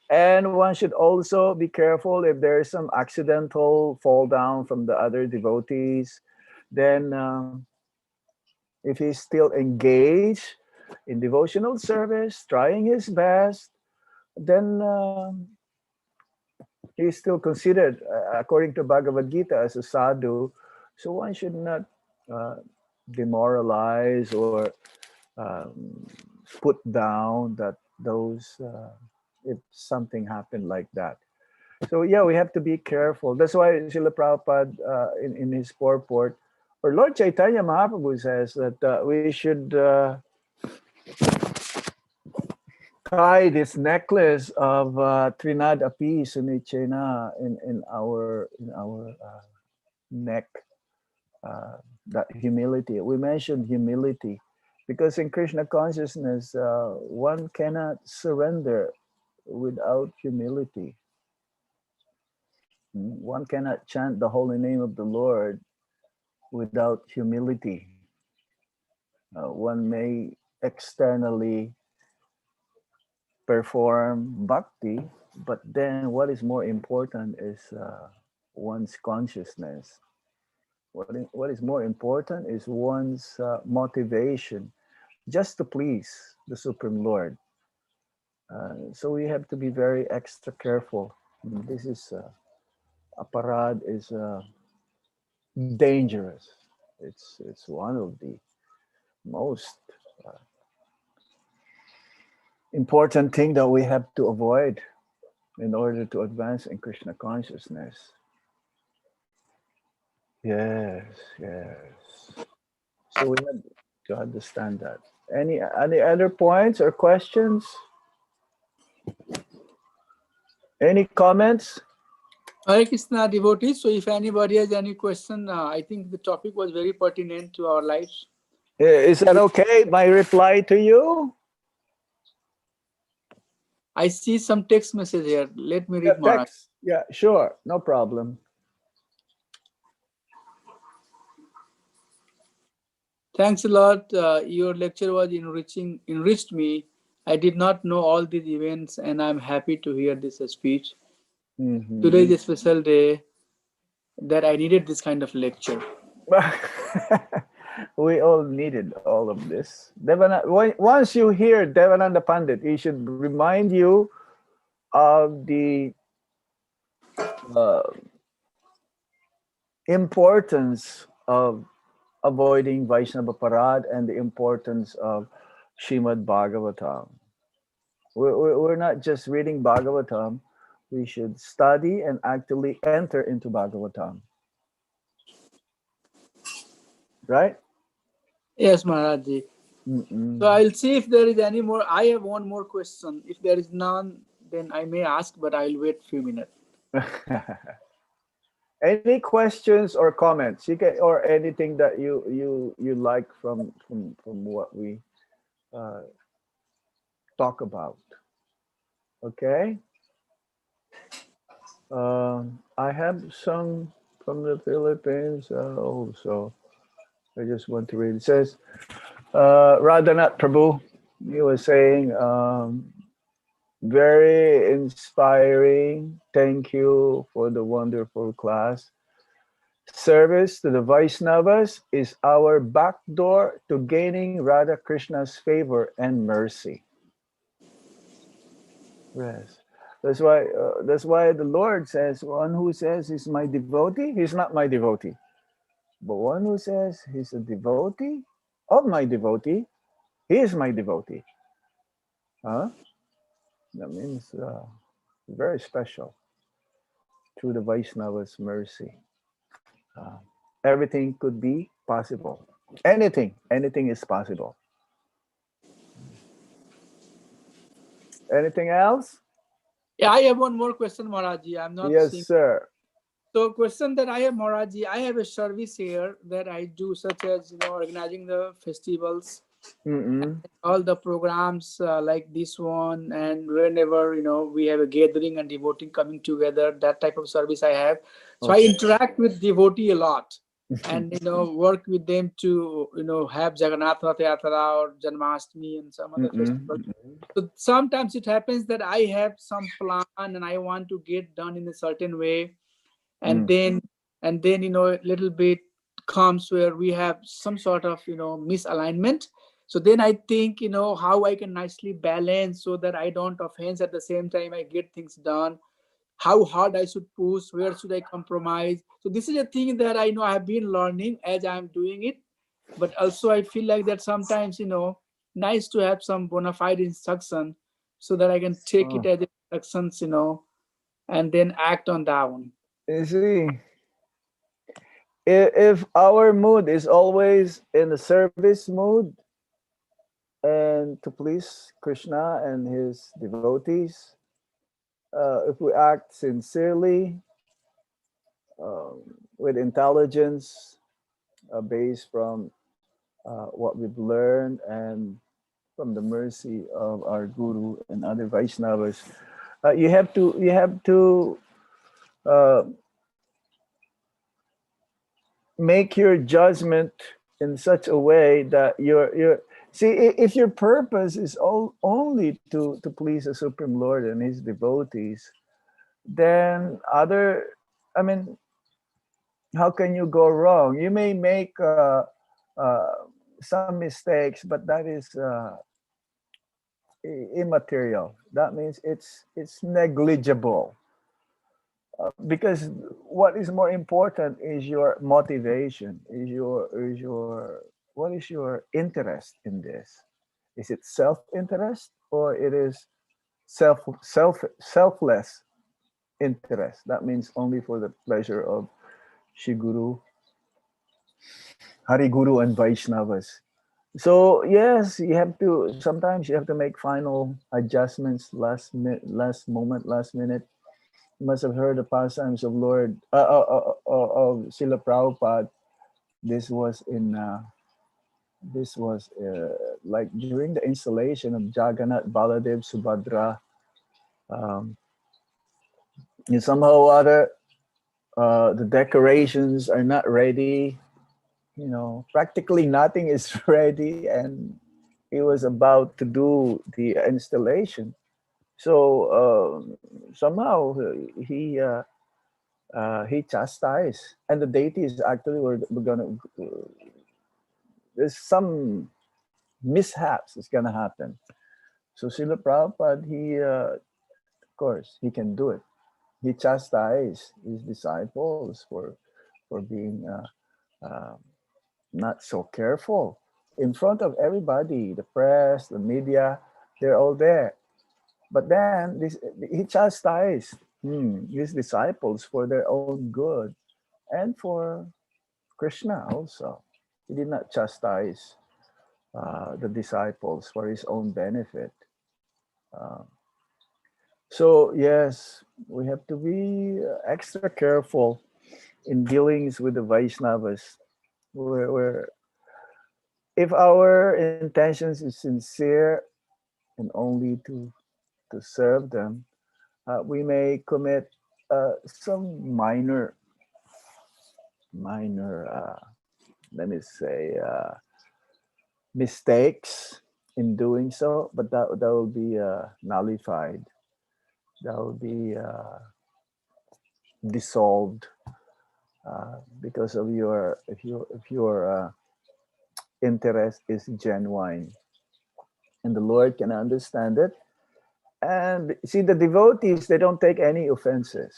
And one should also be careful if there is some accidental fall down from the other devotees. Then, if he's still engaged in devotional service, trying his best, then he's still considered, according to Bhagavad-Gita, as a sadhu. So one should not uh, demoralize or um, put down that those if something happened like that. So yeah, we have to be careful. That's why Srila Prabhupada in his purport, or Lord Chaitanya Mahaprabhu says that we should tie this necklace of Trinad Api Sunichena in our neck. That humility. We mentioned humility because in Krishna consciousness, one cannot surrender without humility. One cannot chant the holy name of the Lord without humility. One may externally perform bhakti, but then what is more important is one's consciousness. What is more important is one's motivation just to please the Supreme Lord. So we have to be very extra careful. This is aparad is dangerous. It's one of the most important thing that we have to avoid in order to advance in Krishna consciousness. Yes, yes. So we have to understand that. Any other points or questions? Any comments? Hare Krishna devotees. So if anybody has any question, I think the topic was very pertinent to our lives. Is that okay? My reply to you? I see some text message here. Let me read, Maharaj. Text. Yeah, sure. No problem. Thanks a lot. Your lecture was enriched me. I did not know all these events, and I'm happy to hear this speech. Today is a special day that I needed this kind of lecture. We all needed all of this. Once you hear Devananda Pandit, he should remind you of the importance of avoiding Vaishnava Parad and the importance of Shrimad Bhagavatam. We're not just reading Bhagavatam, we should study and actually enter into Bhagavatam. Right? Yes, Maharaj. So I'll see if there is any more. I have one more question. If there is none, then I may ask, but I'll wait a few minutes. Any questions or comments? You can, or anything that you like from what we talk about. Okay. I have some from the Philippines. So I just want to read. It says, Radhanath Prabhu, he was saying, very inspiring. Thank you for the wonderful class. Service to the Vaishnavas is our backdoor to gaining Radha Krishna's favor and mercy. Yes. That's why the Lord says, one who says he's my devotee, he's not my devotee. But one who says he's a devotee of my devotee, he is my devotee. Huh? That means very special. Through the Vaishnava's mercy. Everything could be possible. Anything is possible. Anything else? Yeah, I have one more question, Maharaji. I'm not Yes, seeing. sir. So, question that I have, Maharaji, I have a service here that I do, such as organizing the festivals, all the programs like this one, and whenever we have a gathering and devotee coming together, that type of service I have. So I interact with devotee a lot, and work with them to have Jagannath Rath Yatra or Janmashtami and some other festivals. So sometimes it happens that I have some plan and I want to get done in a certain way, and then a little bit comes where we have some sort of misalignment. So then I think how I can nicely balance so that I don't offense, at the same time I get things done, how hard I should push, where should I compromise. So this is a thing that I know I have been learning as I'm doing it. But also I feel like that sometimes nice to have some bona fide instruction so that I can take it as instructions, and then act on that one. You see, if our mood is always in the service mood, and to please Krishna and his devotees. If we act sincerely, with intelligence, based from what we've learned and from the mercy of our guru and other Vaishnavas, you have to uh, make your judgment in such a way that you're see, if your purpose is only to please the Supreme Lord and his devotees, then I mean, how can you go wrong? You may make uh, some mistakes, but that is immaterial. That means it's negligible. Because what is more important is your motivation, is your what is your interest in this? Is it self-interest, or it is selfless interest? That means only for the pleasure of Shiguru, Hariguru, and Vaishnavas. So yes, you have to. Sometimes you have to make final adjustments, last moment, last minute. You must have heard the pastimes of Lord of Srila Prabhupada. This was in like during the installation of Jagannath, Baladev, Subhadra. Um, and somehow or other, the decorations are not ready. You know, practically nothing is ready, and he was about to do the installation. So somehow he chastised, and the deities actually were gonna. There's some mishaps is gonna happen. So Srila Prabhupada, of course, he can do it. He chastised his disciples for being not so careful in front of everybody, the press, the media, they're all there. But then he chastised his disciples for their own good and for Krishna also. He did not chastise the disciples for his own benefit. Uh, so yes, we have to be extra careful in dealings with the Vaishnavas. Where if our intentions is sincere and only to serve them, we may commit some minor, let me say, mistakes in doing so, but that will be nullified. That will be dissolved because of your if your interest is genuine, and the Lord can understand it. And see, the devotees, they don't take any offenses.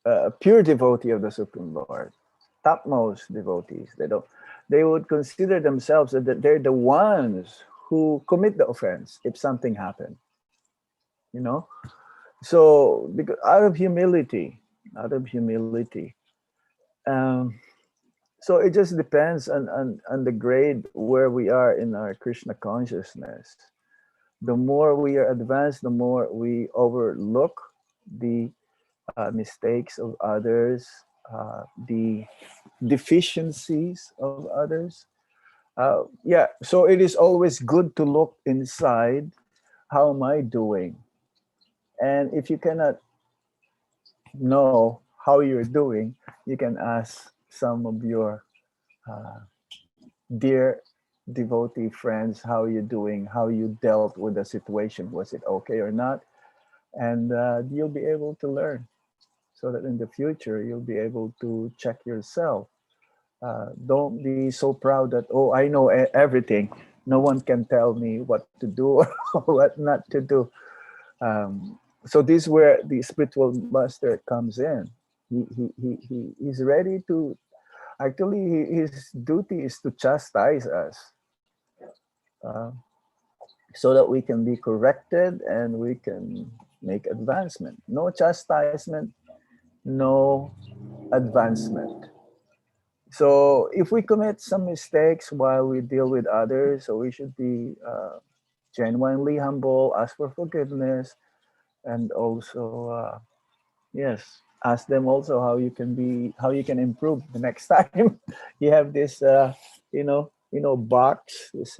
A pure devotee of the Supreme Lord, topmost devotees, they would consider themselves that they're the ones who commit the offense if something happened, you know. So because out of humility, um, so it just depends on the grade where we are in our Krishna consciousness. The more we are advanced, the more we overlook the mistakes of others, the deficiencies of others. Yeah, so it is always good to look inside. How am I doing? And if you cannot know how you're doing, you can ask some of your uh, dear devotee friends how you're doing, how you dealt with the situation. Was it okay or not? And you'll be able to learn, so that in the future you'll be able to check yourself. Don't be so proud that, oh, I know everything. No one can tell me what to do or what not to do. So this is where the spiritual master comes in. He's ready to, actually, his duty is to chastise us, uh, so that we can be corrected and we can make advancement. No chastisement, no advancement. So if we commit some mistakes while we deal with others, so we should be genuinely humble, ask for forgiveness, and also yes, ask them also how you can improve the next time. You have this box, this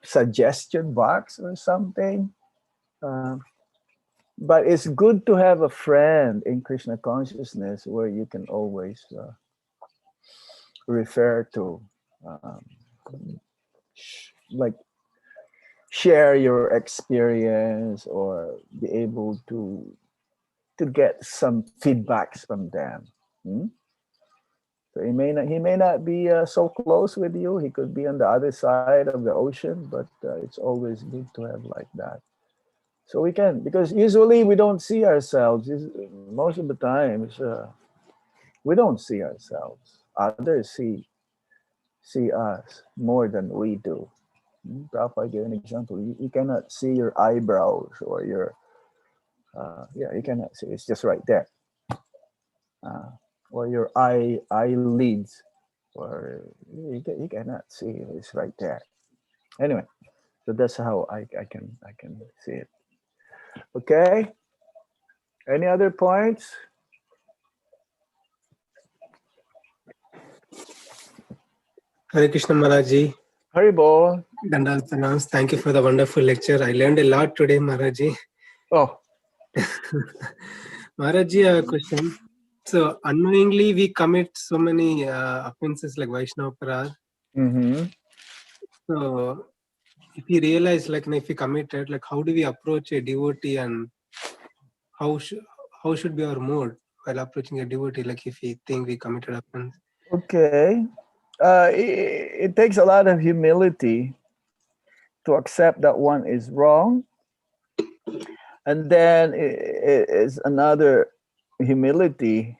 suggestion box or something. Uh, but it's good to have a friend in Krishna consciousness where you can always refer to, um, like share your experience or be able to get some feedbacks from them. Hmm? So he may not be so close with you. He could be on the other side of the ocean, but it's always good to have like that. So we can, because usually we don't see ourselves. Most of the times we don't see ourselves. Others see us more than we do. Prabhupada gave an example. You cannot see your eyebrows or your you cannot see. It's just right there. Uh, or your eyelids, or you cannot see. It's right there. Anyway, so that's how I can see it. Okay. Any other points? Hare Krishna Maharaji. Haribol. Dandal, thank you for the wonderful lecture. I learned a lot today, Maharaji. Oh. Maharaji, I have a question. So, unknowingly, we commit so many offenses like Vaishnava Parad. Mm-hmm. So, if we realize, like, if we committed, like, how do we approach a devotee, and how should be our mood while approaching a devotee? Like, if we think we committed offense. Okay. It takes a lot of humility to accept that one is wrong, and then it is another humility.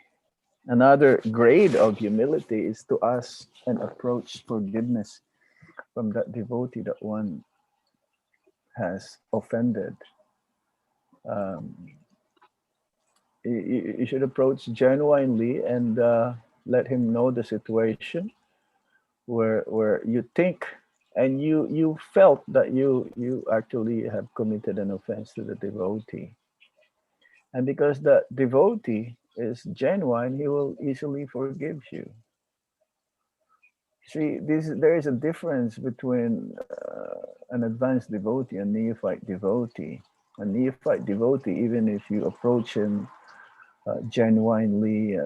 Another grade of humility is to ask and approach forgiveness from that devotee that one has offended. Um, you should approach genuinely and let him know the situation where you think and you felt that you actually have committed an offense to the devotee. And because the devotee is genuine, he will easily forgive you. See, there is a difference between an advanced devotee and neophyte devotee. A neophyte devotee, even if you approach him genuinely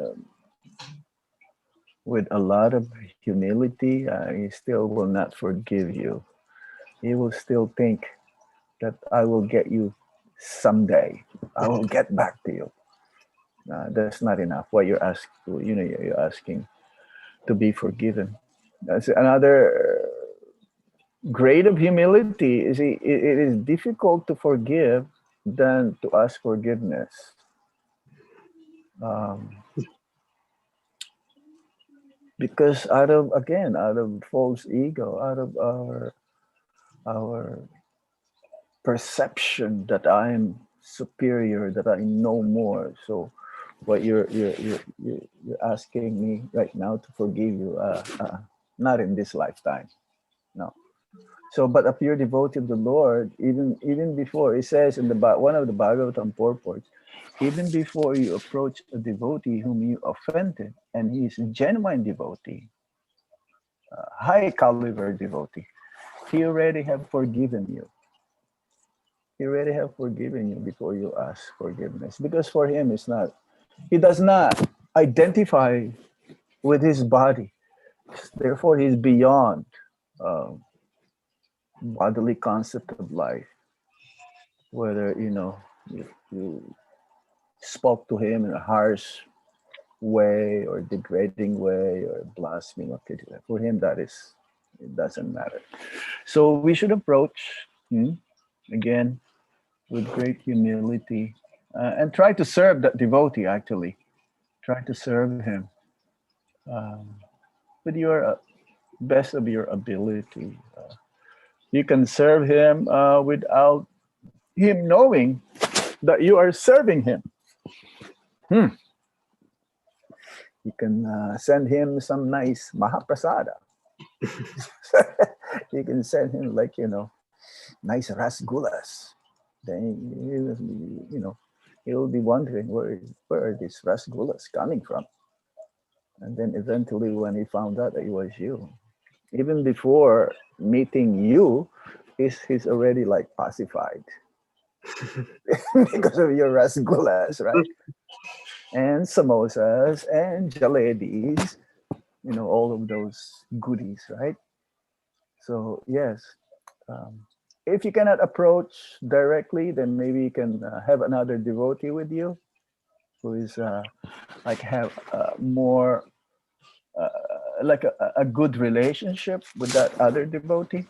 with a lot of humility, he still will not forgive you. He will still think that I will get you someday. I will get back to you. That's not enough. What you're asking, you're asking to be forgiven. That's another grade of humility. Is it is difficult to forgive than to ask forgiveness. Because out of false ego, out of our perception that I'm superior, that I know more. So what you're asking me right now to forgive you, not in this lifetime, no. So, but a pure devotee of the Lord, even before, it says in one of the Bhagavatam purports, even before you approach a devotee whom you offended, and he is a genuine devotee, high caliber devotee, he already have forgiven you. He already have forgiven you before you ask forgiveness. Because for him, he does not identify with his body. Therefore, he's beyond bodily concept of life. Whether, you spoke to him in a harsh way or degrading way or blasphemy, for him, it doesn't matter. So we should approach, again, with great humility and try to serve that devotee, actually. Try to serve him with your best of your ability. You can serve him without him knowing that you are serving him. You can send him some nice Mahaprasada. You can send him like, nice rasgullas. Then, he'll be wondering where are these rasgullas coming from? And then eventually when he found out that it was you, even before meeting you, he's already like pacified because of your rasgullas, right? And samosas and jalebis, all of those goodies, right? So yes, if you cannot approach directly, then maybe you can have another devotee with you who is like have more like a good relationship with that other devotee.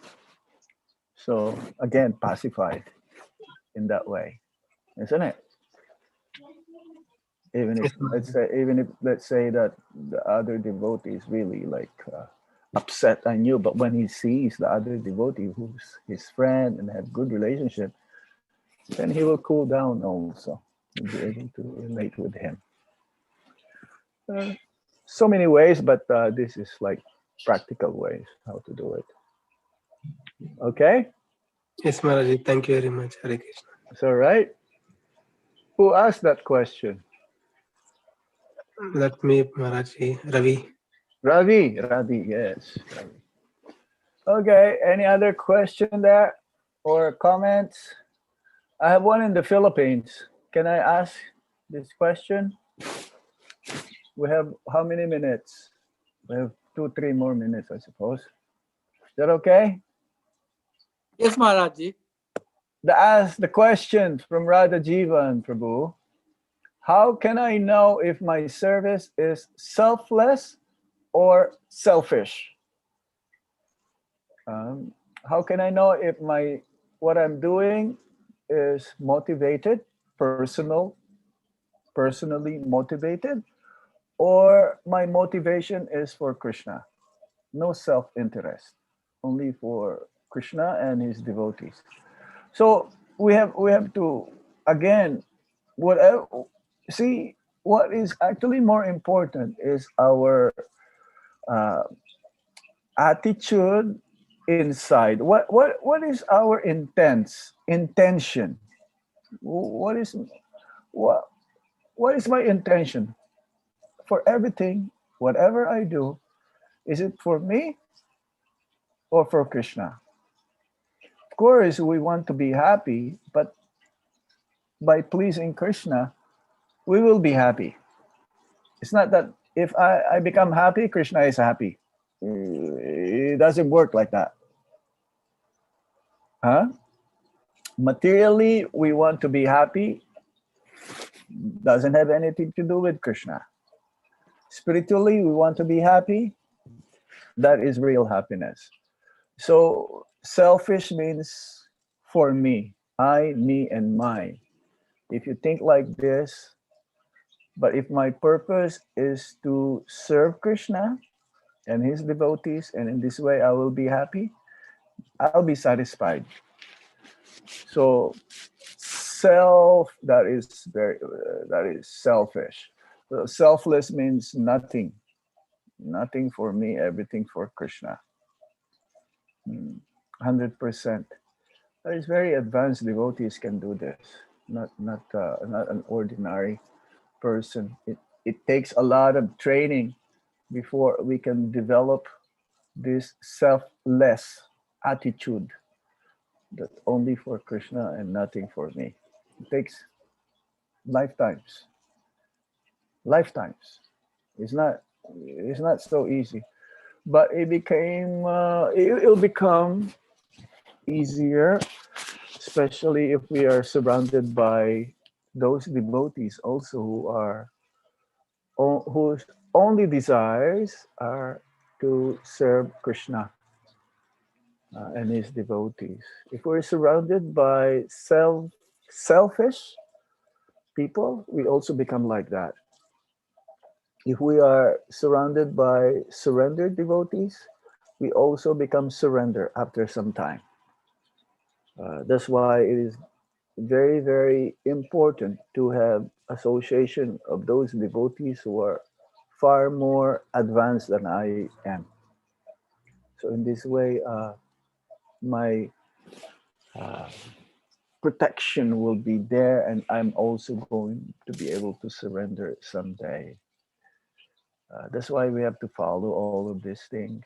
So again, pacified in that way, isn't it? Even if Yes, Maharaj. let's say that the other devotee is really like upset on you, but when he sees the other devotee who's his friend and have good relationship, then he will cool down also. You'll be able to relate with him. So many ways, but this is like practical ways how to do it. Okay, Yes, Maharaj. Thank you very much. Hare Krishna. so right. Who asked that question? That me, Maharaj. Ravi. Ravi, yes. Ravi. Okay, any other question there or comments? I have one in the Philippines. Can I ask this question? We have how many minutes? We have 2, 3 more minutes, I suppose. Is that okay? Yes, Maharaj. Ask the question from Radha Jivan, Prabhu. How can I know if my service is selfless or selfish? How can I know if what I'm doing is motivated, personally motivated, or my motivation is for Krishna? No self-interest, only for Krishna and his devotees. So we have to again, whatever. See, what is actually more important is our uh, attitude inside. What is our intention? What is what what is my intention for everything? Whatever I do, is it for me or for Krishna? Of course, we want to be happy, but by pleasing Krishna, we will be happy. It's not that if I become happy, Krishna is happy. It doesn't work like that. Huh? Materially, we want to be happy, doesn't have anything to do with Krishna. Spiritually, we want to be happy, that is real happiness. So selfish means for me, I, me, and mine. If you think like this, but if my purpose is to serve Krishna and his devotees, and in this way I will be happy, I'll be satisfied. So that is selfish. So selfless means nothing for me, everything for Krishna. 100%. That is very advanced devotees can do this. Not an ordinary person. It takes a lot of training before we can develop this selfless attitude that only for Krishna and nothing for me. It takes lifetimes. It's not so easy, but it'll become easier, especially if we are surrounded by those devotees also whose only desires are to serve Krishna and his devotees. If we're surrounded by selfish people, we also become like that. If we are surrounded by surrendered devotees, we also become surrender after some time. That's why it is very, very important to have association of those devotees who are far more advanced than I am. So in this way, my protection will be there, and I'm also going to be able to surrender someday. That's why we have to follow all of these things.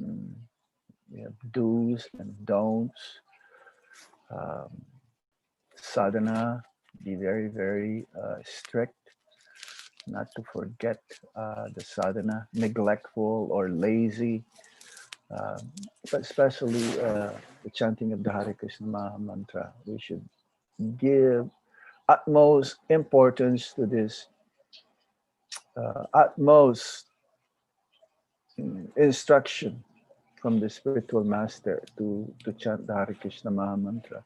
Mm, we have do's and don'ts. Um, sadhana, be very, very strict, not to forget the sadhana, neglectful or lazy, but especially the chanting of the Hare Krishna Maha Mantra. We should give utmost importance to this, utmost instruction from the spiritual master to chant the Hare Krishna Maha Mantra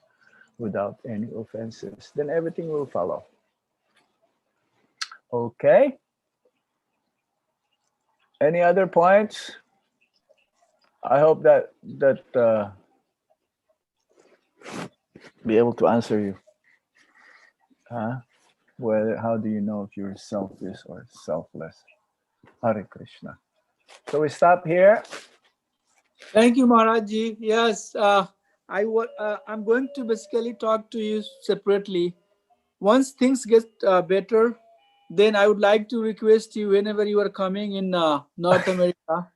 without any offenses. Then everything will follow. Okay. Any other points? I hope that be able to answer you. Whether how do you know if you're selfish or selfless? Hare Krishna. So we stop here. Thank you, Maharajji. Yes, I'm going to basically talk to you separately. Once things get better, then I would like to request you whenever you are coming in North America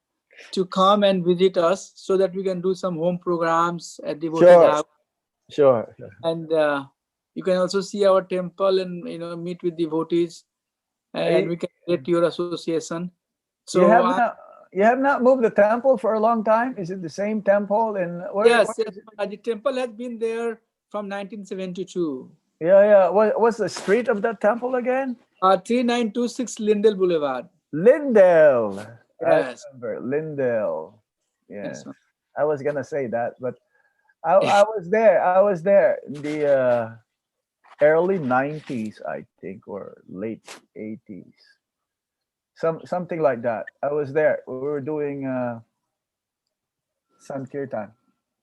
to come and visit us so that we can do some home programs at Devotees Sure. House. Sure. And you can also see our temple and meet with devotees, and we can get your association. So you have not moved the temple for a long time? Is it the same temple in where? yes, where yes, the temple has been there from 1972. Yeah. What's the street of that temple again? 3926 Lindell Boulevard. Lindell. Yes. I remember Lindell. Yes, Yes. I was gonna say that, but I was there. I was there in the early 90s, I think, or late 80s. Something like that. I was there. We were doing Sankirtan.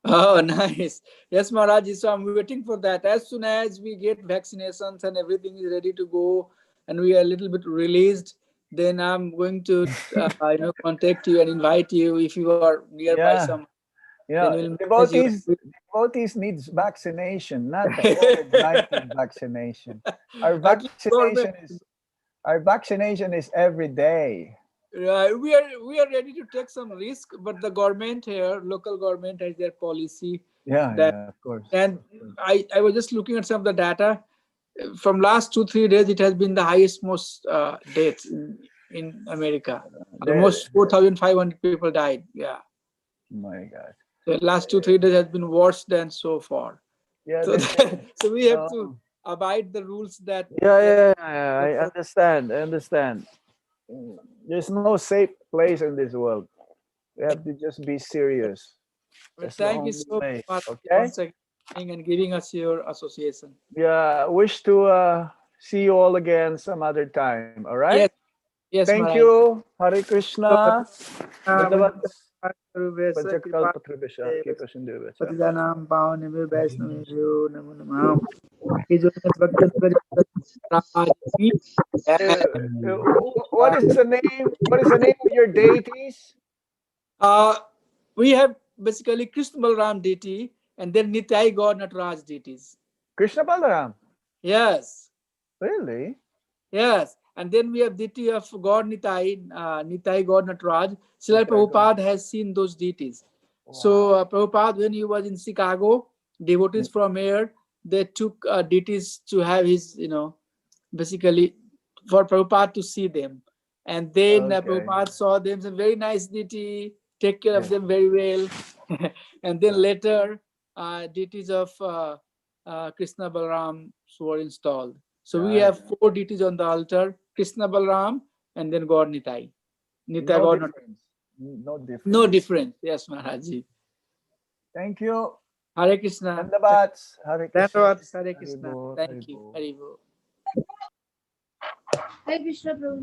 Oh, nice. Yes, Maharaj. So I'm waiting for that. As soon as we get vaccinations and everything is ready to go and we are a little bit released, then I'm going to contact you and invite you if you are nearby Yeah. some. You Then know, we'll manage devotees needs vaccination, not the COVID-19 vaccination. Our At least government. vaccination is every day. We are ready to take some risk, but the government here, local government, has their policy Yeah, that, of course. and I was just looking at some of the data. From last 2-3 days, it has been the highest most deaths in America. Almost 4,500 people died. Yeah. My God. The last 2-3 days has been worse than so far. Yeah. So, so we have to abide the rules that. Yeah. I understand. There's no safe place in this world. We have to just be serious. That's the Thank you only so way. much Okay. once again and giving us your association. Yeah. Wish to see you all again some other time. All right. Yes, yes, Thank Maharaj. you. Hare Krishna. Dandavat. Patidanam Pavanebhyo Vaishnavebhyo Namo Namah. His Holiness Bhakti Maharaj ki jai. What is the name? What is the name of your deities? We have basically Krishna Balaram deity and then Nitai God Nataraj deities. Krishna Balaram. Yes. Really? Yes. And then we have deity of God Nitai, Nitai God Nataraj. Srila Prabhupada has seen those deities. Wow. So Prabhupada, when he was in Chicago, devotees from here, they took deities to have his, basically for Prabhupada to see them. And then Prabhupada saw them, a very nice deity, take care of them very well. And then later, deities of Krishna Balaram were installed. So we have 4 deities on the altar, Krishna Balaram, and then God Nitai. Nitai No God difference. No difference. No difference. Yes, Maharajji. Thank you. Hare Krishna. Dandavats. Hare Krishna. Hare Krishna. Thank you. Hare Bo. Hare Krishna Prabhu.